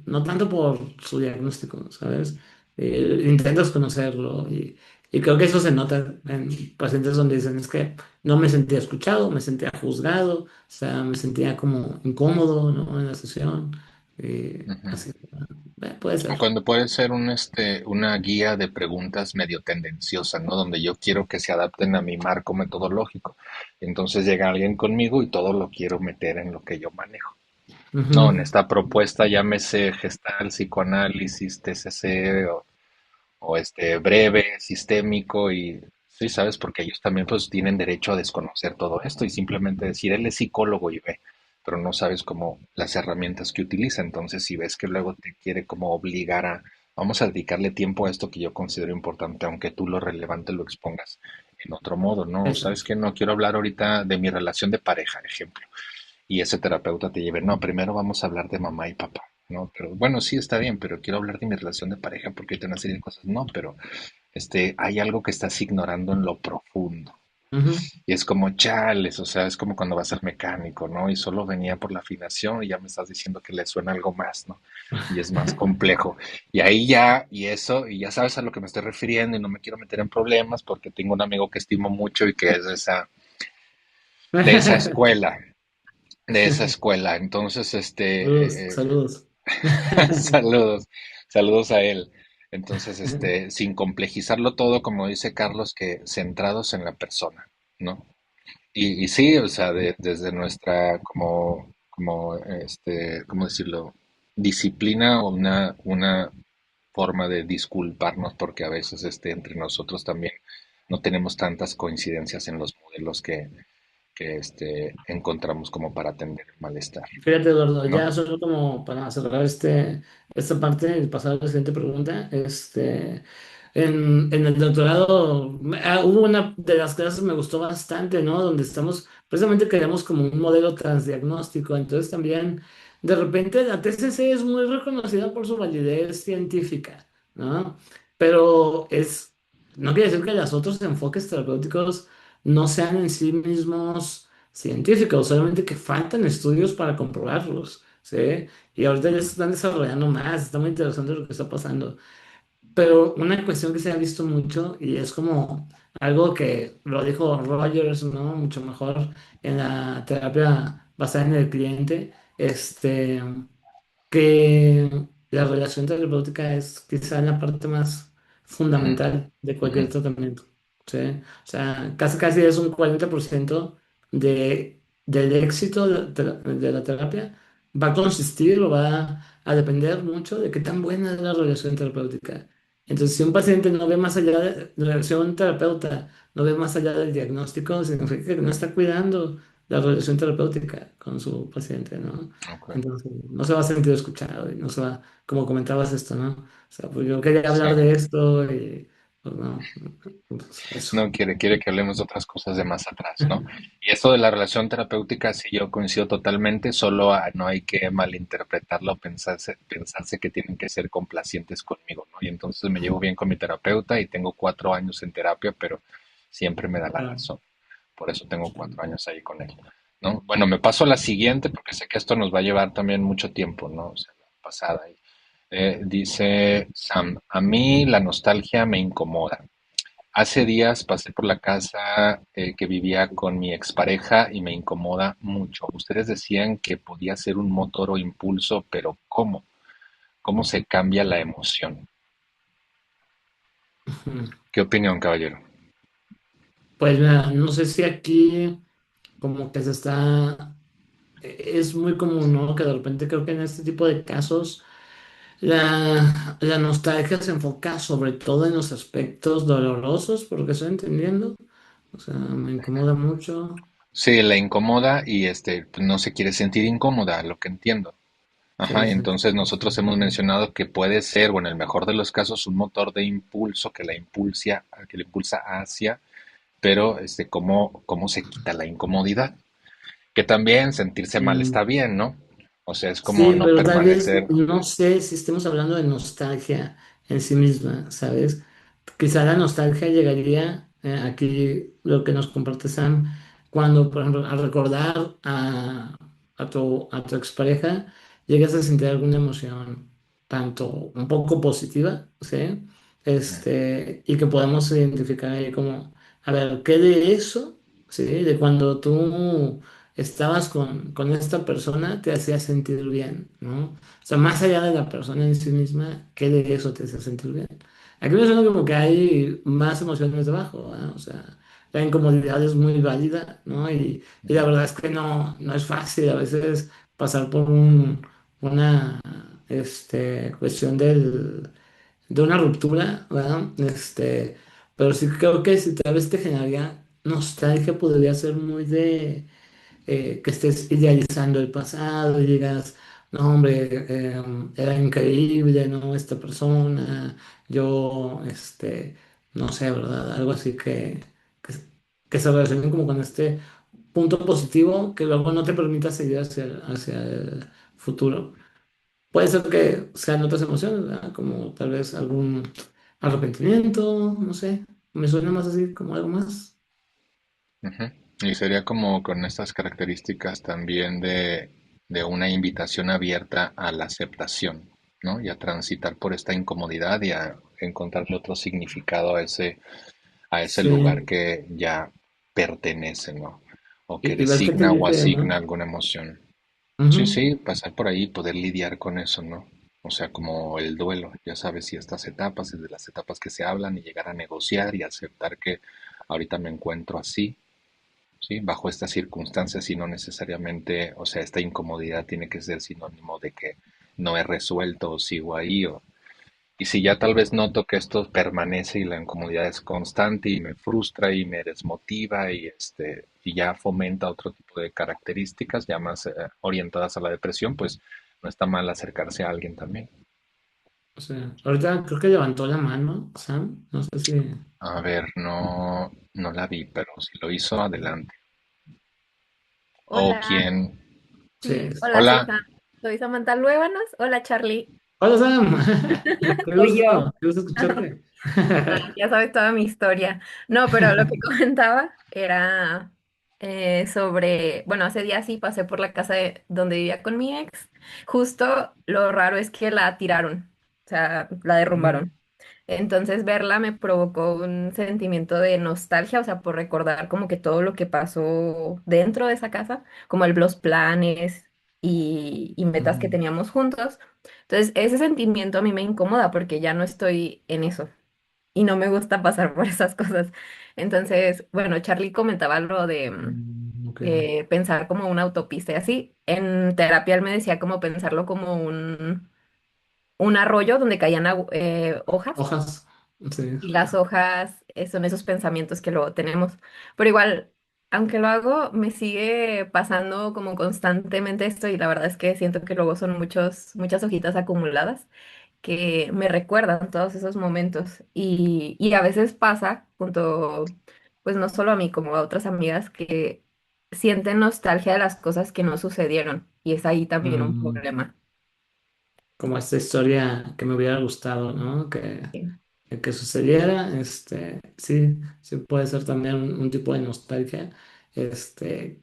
no tanto por su diagnóstico, ¿sabes? Intentas conocerlo y creo que eso se nota en pacientes donde dicen, es que no me sentía escuchado, me sentía juzgado, o sea, me sentía como incómodo, ¿no? En la sesión, ujú. así, puede O ser. cuando puede ser una guía de preguntas medio tendenciosa, ¿no? Donde yo quiero que se adapten a mi marco metodológico. Entonces llega alguien conmigo y todo lo quiero meter en lo que yo manejo. No, en Ujú. esta propuesta llámese gestal, psicoanálisis, TCC o breve, sistémico y sí, sabes, porque ellos también pues tienen derecho a desconocer todo esto y simplemente decir, él es psicólogo y ve, pero no sabes cómo las herramientas que utiliza. Entonces, si ves que luego te quiere como obligar a, vamos a dedicarle tiempo a esto que yo considero importante, aunque tú lo relevante lo expongas en otro modo, ¿no? Sabes Exacto. que no quiero hablar ahorita de mi relación de pareja, ejemplo, y ese terapeuta te lleve, no, primero vamos a hablar de mamá y papá. No, pero bueno, sí está bien, pero quiero hablar de mi relación de pareja porque hay una serie de cosas. No, pero hay algo que estás ignorando en lo profundo. Ujú. Y es como chales, o sea, es como cuando vas al mecánico, ¿no? Y solo venía por la afinación y ya me estás diciendo que le suena algo más, ¿no? Y es más complejo. Y ahí ya, y eso, y ya sabes a lo que me estoy refiriendo y no me quiero meter en problemas porque tengo un amigo que estimo mucho y que es de esa escuela, de esa escuela. Entonces, Saludos, saludos. saludos, saludos a él. Entonces, sin complejizarlo todo, como dice Carlos, que centrados en la persona, ¿no? Y sí, o sea, desde nuestra, ¿cómo decirlo? Disciplina o una forma de disculparnos, porque a veces, entre nosotros también no tenemos tantas coincidencias en los modelos que encontramos como para atender el malestar, Fíjate, Eduardo, ¿no? ya solo como para cerrar esta parte y pasar a la siguiente pregunta, en el doctorado hubo una de las clases que me gustó bastante, ¿no? Donde estamos, precisamente queríamos como un modelo transdiagnóstico, entonces también de repente la TCC es muy reconocida por su validez científica, ¿no? Pero no quiere decir que los otros enfoques terapéuticos no sean en sí mismos científicos, solamente que faltan estudios para comprobarlos, ¿sí? Y ahorita ya se Ujú, están desarrollando más, está muy interesante lo que está pasando. Pero una cuestión que se ha visto mucho y es como algo que lo dijo Rogers, ¿no? Mucho mejor en la terapia basada en el cliente, que la relación terapéutica es quizá la parte más ujú, fundamental de ujú, cualquier tratamiento, ¿sí? O sea, casi es un 40% del éxito de la terapia va a consistir o va a depender mucho de qué tan buena es la relación terapéutica. Entonces, si un paciente no ve más allá de la relación terapeuta, no ve más allá del diagnóstico, significa que no está cuidando la relación terapéutica con su paciente, ¿no? ok, Entonces, no se va a sentir escuchado y no se va, como comentabas esto, ¿no? O sea, pues yo quería sí. hablar de esto y pues no, pues eso. No quiere que hablemos de otras cosas de más atrás, ¿no? Y esto de la relación terapéutica, sí, yo coincido totalmente, solo no hay que malinterpretarlo o pensarse que tienen que ser complacientes conmigo, ¿no? Y entonces me llevo bien con mi terapeuta y tengo 4 años en terapia, pero siempre me da la Claro. razón. Por eso tengo 4 años ahí con él, ¿no? Bueno, me paso a la siguiente porque sé que esto nos va a llevar también mucho tiempo, ¿no? O sea, la pasada. Dice Sam, a mí la nostalgia me incomoda. Hace días pasé por la casa que vivía con mi expareja y me incomoda mucho. Ustedes decían que podía ser un motor o impulso, pero ¿cómo? ¿Cómo se cambia la emoción? Ujú. ¿Qué opinión, caballero? Pues mira, no sé si aquí como que se está, es muy común, ¿no? Que de repente creo que en este tipo de casos La nostalgia se enfoca sobre todo en los aspectos dolorosos, por lo que estoy entendiendo. O sea, me incomoda mucho. Sí, la incomoda y pues, no se quiere sentir incómoda, lo que entiendo. Sí, Ajá, y sí. entonces nosotros hemos mencionado que puede ser, o en el mejor de los casos, un motor de impulso que la impulsa hacia, pero cómo se quita la incomodidad. Que también sentirse mal está Mm. bien, ¿no? O sea, es como Sí, no pero tal vez permanecer. no sé si estemos hablando de nostalgia en sí misma, ¿sabes? Quizá la nostalgia llegaría, aquí lo que nos comparte Sam, cuando, por ejemplo, al recordar a tu expareja, llegas a sentir alguna emoción, tanto un poco positiva, ¿sí? Y que podemos identificar ahí como, a ver, ¿qué de eso, ¿sí? De cuando tú estabas con esta persona te hacía sentir bien, ¿no? O sea, más allá de la persona en sí misma, ¿qué de eso te hacía sentir bien? Aquí me suena como que hay más emociones debajo, ¿verdad? O sea, la incomodidad es muy válida, ¿no? Y la verdad es que no es fácil a veces pasar por una cuestión de una ruptura, ¿verdad? Pero sí creo que si tal vez te generaría nostalgia, podría ser muy de que estés idealizando el pasado y digas, no, hombre, era increíble, ¿no? Esta persona, yo, no sé, ¿verdad? Algo así que, que se relacione como con este punto positivo que luego no te permita seguir hacia el futuro. Puede ser que sean otras emociones, ¿verdad? Como tal vez algún arrepentimiento, no sé, me suena más así como algo más. Ujú. Y sería como con estas características también de una invitación abierta a la aceptación, ¿no? Y a transitar por esta incomodidad y a encontrarle otro significado a ese lugar Sí, que ya pertenece, ¿no? O que y ver qué te designa o dice, asigna ¿no? alguna emoción. Sí, Ujú. sí, pasar por ahí y poder lidiar con eso, ¿no? O sea, como el duelo, ya sabes, si estas etapas es de las etapas que se hablan y llegar a negociar y aceptar que ahorita me encuentro así, ¿sí? Bajo estas circunstancias y no necesariamente, o sea, esta incomodidad tiene que ser sinónimo de que no he resuelto o sigo ahí, y si ya tal vez noto que esto permanece y la incomodidad es constante y me frustra y me desmotiva y ya fomenta otro tipo de características ya más orientadas a la depresión, pues no está mal acercarse a alguien también. O sea, ahorita creo que levantó la mano, Sam. No sé si. A ver, no la vi, pero si lo hizo, adelante. O Hola, quién. Sí. sí, hola, Hola. soy Samantha Luébanos. Hola, Charlie. Hola, Sam. Soy yo. Qué gusto escucharte. Ya sabes toda mi historia. No, pero lo que comentaba era sobre, bueno, hace días sí pasé por la casa donde vivía con mi ex. Justo lo raro es que la tiraron, o sea, la Mm, derrumbaron. Entonces verla me provocó un sentimiento de nostalgia, o sea, por recordar como que todo lo que pasó dentro de esa casa, como los planes y metas que mm, teníamos juntos. Entonces ese sentimiento a mí me incomoda porque ya no estoy en eso y no me gusta pasar por esas cosas. Entonces, bueno, Charlie comentaba lo de ok. pensar como una autopista y así. En terapia él me decía como pensarlo como un arroyo donde caían hojas Hojas. Sí. y las hojas son esos pensamientos que luego tenemos. Pero igual, aunque lo hago, me sigue pasando como constantemente esto y la verdad es que siento que luego son muchas hojitas acumuladas que me recuerdan todos esos momentos. Y a veces pasa, junto, pues no solo a mí, como a otras amigas, que sienten nostalgia de las cosas que no sucedieron. Y es ahí también un Mm, problema. como esta historia que me hubiera gustado, ¿no? Sí. Que sucediera, sí, sí puede ser también un tipo de nostalgia.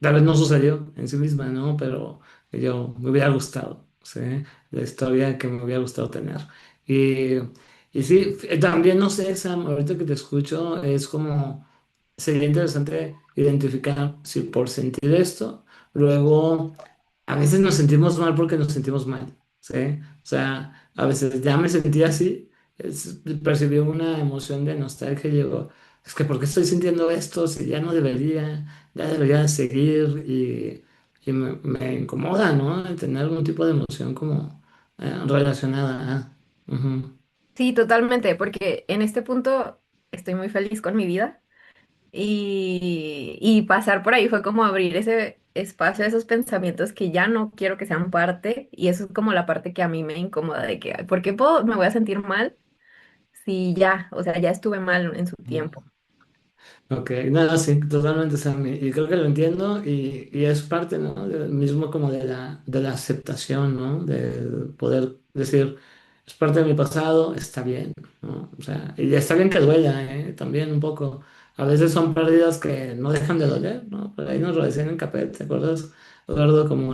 Tal vez no sucedió en sí misma, ¿no? Pero yo me hubiera gustado, ¿sí? La historia que me hubiera gustado tener. Y, y sí, también no sé, Sam, ahorita que te escucho, es como, sería interesante identificar si por sentir esto, luego a veces nos sentimos mal porque nos sentimos mal, ¿sí? O sea, a veces ya me sentí así, percibí una emoción de nostalgia y digo, es que ¿por qué estoy sintiendo esto si ya no debería, ya debería seguir y me incomoda, ¿no? El tener algún tipo de emoción como, relacionada a. Ujú. Sí, totalmente, porque en este punto estoy muy feliz con mi vida y pasar por ahí fue como abrir ese espacio a esos pensamientos que ya no quiero que sean parte y eso es como la parte que a mí me incomoda de que, ay, ¿por qué me voy a sentir mal si ya, o sea, ya estuve mal en su tiempo? Ok, no, sí, totalmente, Sammy. Y creo que lo entiendo y es parte, ¿no? Mismo como de la aceptación, ¿no? De poder decir, es parte de mi pasado, está bien, ¿no? O sea, y está bien que duela, ¿eh? También un poco. A veces son pérdidas que no dejan de doler, ¿no? Por ahí nos lo decían en Capet, ¿te acuerdas, Eduardo? Como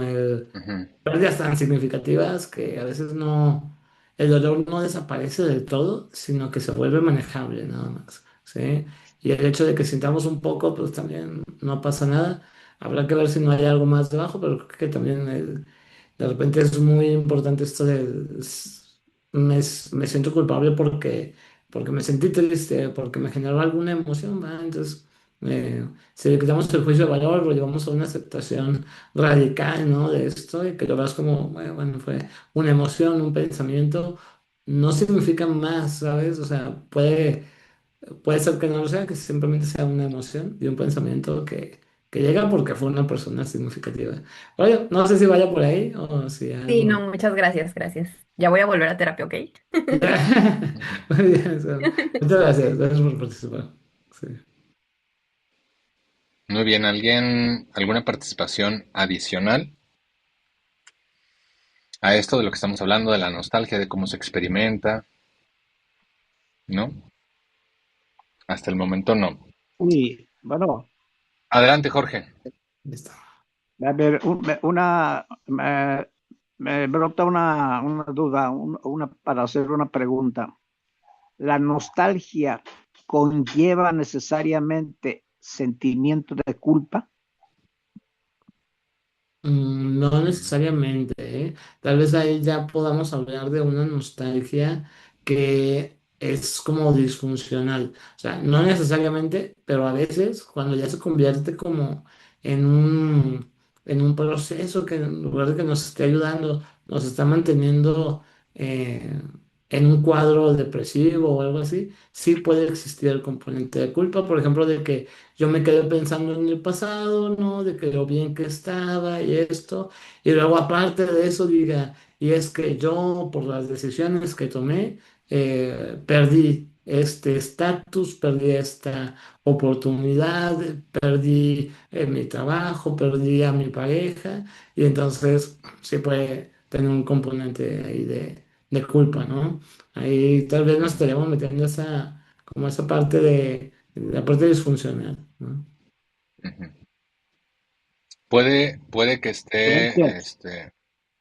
Ujú. pérdidas tan significativas que a veces no, el dolor no desaparece del todo, sino que se vuelve manejable nada más, ¿sí? Y el hecho de que sintamos un poco, pues también no pasa nada. Habrá que ver si no hay algo más debajo, pero creo que también de repente es muy importante esto me siento culpable porque me sentí triste, porque me generó alguna emoción, ¿va? Entonces, si le quitamos el juicio de valor, lo llevamos a una aceptación radical, ¿no? De esto y que lo veas como, bueno, fue una emoción, un pensamiento, no significa más, ¿sabes? O sea, puede ser que no lo sea, que simplemente sea una emoción y un pensamiento que llega porque fue una persona significativa. Oye, no sé si vaya por ahí o si Sí, no, algo. muchas gracias, gracias. Ya voy a volver a terapia, ¿ok? Muy bien, muchas gracias, gracias por participar. Sí. Muy bien, alguna participación adicional a esto de lo que estamos hablando, de la nostalgia, de cómo se experimenta, ¿no? Hasta el momento no. Y bueno, Adelante, Jorge. Listo. a ver, me brota una duda, para hacer una pregunta. ¿La nostalgia conlleva necesariamente sentimiento de culpa? No necesariamente, ¿eh? Tal vez ahí ya podamos hablar de una nostalgia que es como disfuncional. O sea, no necesariamente, pero a veces cuando ya se convierte como en un proceso que en lugar de que nos esté ayudando, nos está manteniendo eh, en un cuadro depresivo o algo así, sí puede existir el componente de culpa, por ejemplo, de que yo me quedé pensando en el pasado, ¿no? De que lo bien que estaba y esto. Y luego aparte de eso diga, y es que yo por las decisiones que tomé, perdí este estatus, perdí esta oportunidad, perdí mi trabajo, perdí a mi pareja. Y entonces sí puede tener un componente ahí de culpa, ¿no? Ahí tal vez nos estaríamos metiendo como esa parte de la parte disfuncional, ¿no? Ujú. Puede que esté Excelente.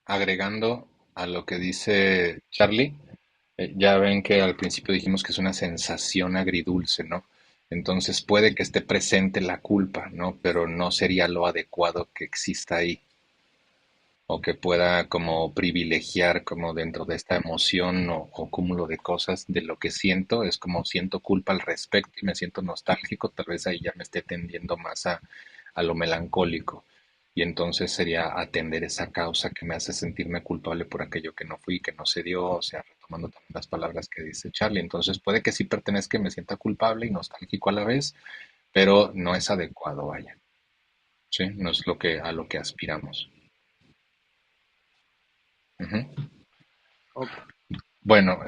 agregando a lo que dice Charlie. Ya ven que al principio dijimos que es una sensación agridulce, ¿no? Entonces puede que esté presente la culpa, ¿no? Pero no sería lo adecuado que exista ahí o que pueda como privilegiar como dentro de esta emoción o cúmulo de cosas de lo que siento, es como siento culpa al respecto y me siento nostálgico, tal vez ahí ya me esté tendiendo más a lo melancólico. Y entonces sería atender esa causa que me hace sentirme culpable por aquello que no fui, que no se dio, o sea, retomando también las palabras que dice Charlie. Entonces puede que sí pertenezca y me sienta culpable y nostálgico a la vez, pero no es adecuado, vaya. Sí, no es a lo que aspiramos. Ujú. Ok, Bueno,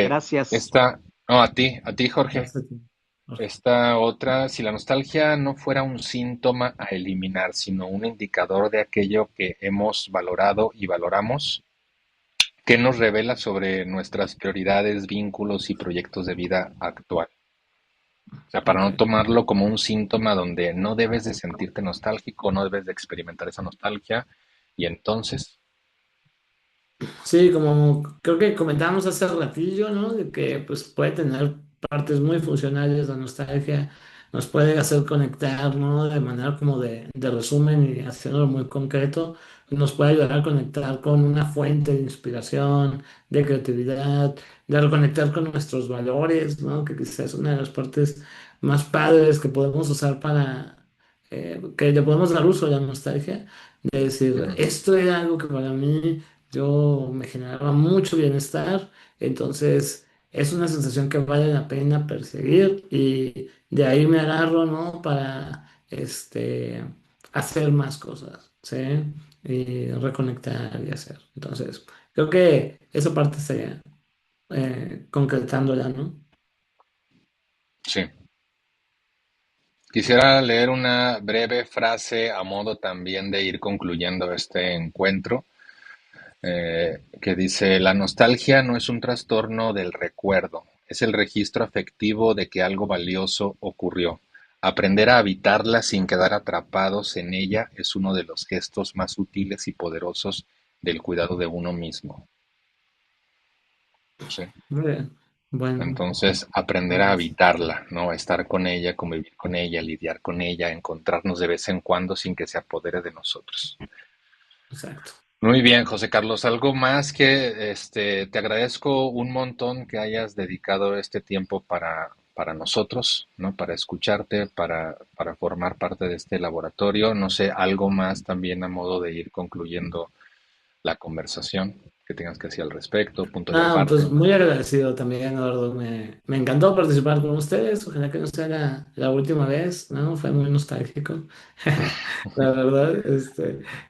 gracias. no, a ti, Jorge. Gracias a ti, Jorge. Esta otra, si la nostalgia no fuera un síntoma a eliminar, sino un indicador de aquello que hemos valorado y valoramos, ¿qué nos revela sobre nuestras prioridades, vínculos y proyectos de vida actual? O sea, para Ok. no tomarlo como un síntoma donde no debes de sentirte nostálgico, no debes de experimentar esa nostalgia, y entonces, Sí, como creo que comentábamos hace ratillo, ¿no? De que pues puede tener partes muy funcionales la nostalgia, nos puede hacer conectar, ¿no? De manera como de resumen y haciéndolo muy concreto, nos puede ayudar a conectar con una fuente de inspiración, de creatividad, de reconectar con nuestros valores, ¿no? Que quizás es una de las partes más padres que podemos usar que le podemos dar uso a la nostalgia, de decir, ujú, esto era algo que para mí yo me generaba mucho bienestar, entonces es una sensación que vale la pena perseguir y de ahí me agarro, ¿no? Para hacer más cosas, ¿sí? Y reconectar y hacer. Entonces, creo que esa parte estaría concretándola, ¿no? Sí. Quisiera leer una breve frase a modo también de ir concluyendo este encuentro, que dice, la nostalgia no es un trastorno del recuerdo, es el registro afectivo de que algo valioso ocurrió. Aprender a habitarla sin quedar atrapados en ella es uno de los gestos más útiles y poderosos del cuidado de uno mismo. Sí. Muy bien. Bueno, Entonces, aprender a vamos. habitarla, ¿no? A estar con ella, convivir con ella, lidiar con ella, encontrarnos de vez en cuando sin que se apodere de nosotros. Exacto. Muy bien, José Carlos, algo más que te agradezco un montón que hayas dedicado este tiempo para nosotros, ¿no? Para escucharte, para formar parte de este laboratorio. No sé, algo más también a modo de ir concluyendo la conversación que tengas que decir al respecto, punto y Ah, aparte. pues muy agradecido también, Eduardo. Me encantó participar con ustedes. Ojalá que no sea la última vez, ¿no? Fue muy nostálgico, la verdad.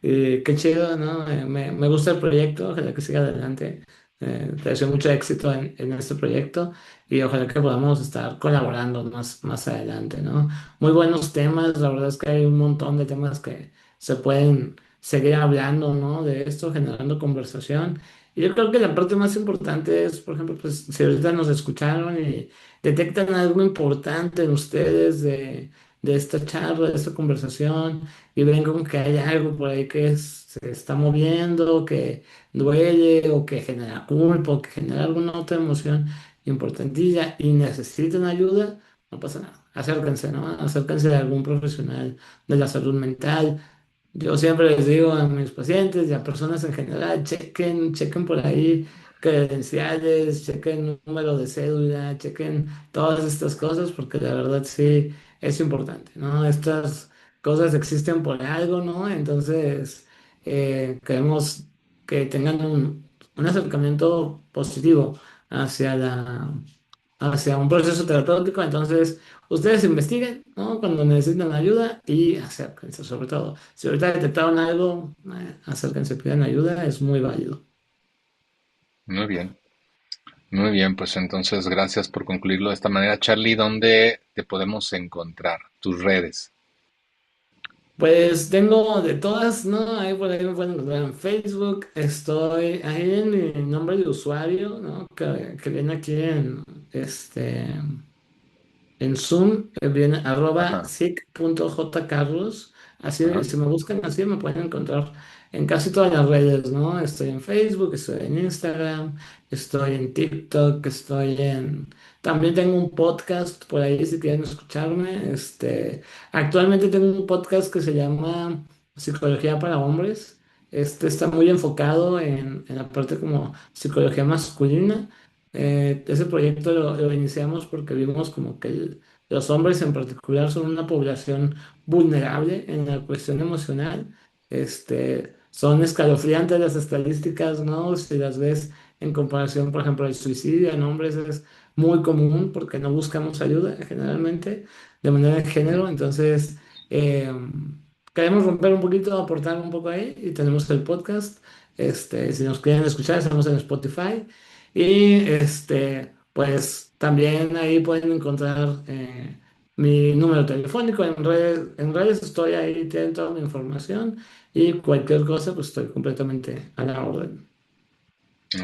Y qué chido, ¿no? Me gusta el proyecto. Ojalá que siga adelante. Te deseo mucho éxito en este proyecto y ojalá que podamos estar colaborando más adelante, ¿no? Muy buenos temas. La verdad es que hay un montón de temas que se pueden seguir hablando, ¿no? De esto, generando conversación. Y yo creo que la parte más importante es, por ejemplo, pues si ahorita nos escucharon y detectan algo importante en ustedes de esta charla, de esta conversación, y ven como que hay algo por ahí que se está moviendo, que duele o que genera culpa o que genera alguna otra emoción importantilla y necesitan ayuda, no pasa nada. Acérquense, ¿no? Acérquense a algún profesional de la salud mental. Yo siempre les digo a mis pacientes y a personas en general, chequen por ahí credenciales, chequen número de cédula, chequen todas estas cosas, porque la verdad sí es importante, ¿no? Estas cosas existen por algo, ¿no? Entonces, queremos que tengan un acercamiento positivo hacia hacia un proceso terapéutico, entonces ustedes investiguen, ¿no? Cuando necesitan ayuda y acérquense, sobre todo. Si ahorita detectaron algo, acérquense, pidan ayuda, es muy válido. Muy bien. Muy bien, pues entonces gracias por concluirlo de esta manera. Charlie, ¿dónde te podemos encontrar? Tus redes. Pues tengo de todas, ¿no? Ahí por ahí me pueden encontrar en Facebook, estoy ahí en mi nombre de usuario, ¿no? Que viene aquí este, en Zoom, viene Ajá, @sic.jcarlos. Así, ajá. si me buscan así, me pueden encontrar en casi todas las redes, ¿no? Estoy en Facebook, estoy en Instagram, estoy en TikTok, También tengo un podcast por ahí si quieren escucharme. Actualmente tengo un podcast que se llama Psicología para Hombres. Este está muy enfocado en la parte como psicología masculina. Ese proyecto lo iniciamos porque vimos como que los hombres en particular son una población vulnerable en la cuestión emocional. Son escalofriantes las estadísticas, ¿no? Si las ves en comparación, por ejemplo, el suicidio en hombres es muy común porque no buscamos ayuda generalmente de manera de género. Entonces, eh, queremos romper un poquito, aportar un poco ahí y tenemos el podcast. Si nos quieren escuchar, estamos en Spotify. Y pues también ahí pueden encontrar mi número telefónico en redes estoy ahí, tienen toda mi información y cualquier cosa, pues estoy completamente a la orden.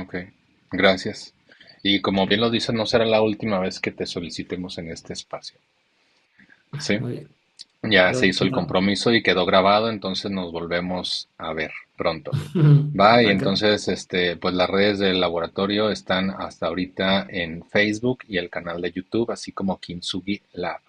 Ok, gracias. Y como bien lo dices, no será la última vez que te solicitemos en este espacio. ¿Sí? Muy bien. Ya se Yo, hizo el compromiso y quedó grabado, entonces nos volvemos a ver pronto. no. Va, y Ok. entonces, pues las redes del laboratorio están hasta ahorita en Facebook y el canal de YouTube, así como Kintsugi Lab,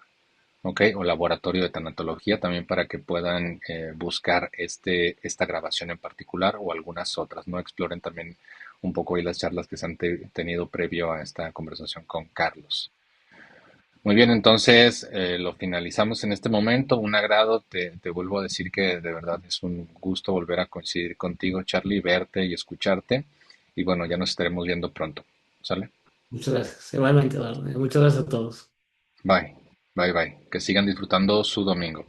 ¿ok? O Laboratorio de Tanatología, también para que puedan buscar esta grabación en particular o algunas otras, ¿no? Exploren también un poco ahí las charlas que se han tenido previo a esta conversación con Carlos. Muy bien, entonces lo finalizamos en este momento. Un agrado. Te vuelvo a decir que de verdad es un gusto volver a coincidir contigo, Charlie, verte y escucharte. Y bueno, ya nos estaremos viendo pronto. ¿Sale? Muchas gracias. Igualmente, Eduardo. Muchas gracias a todos. Bye, bye, bye. Que sigan disfrutando su domingo.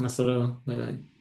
Hasta luego. Bye, bye.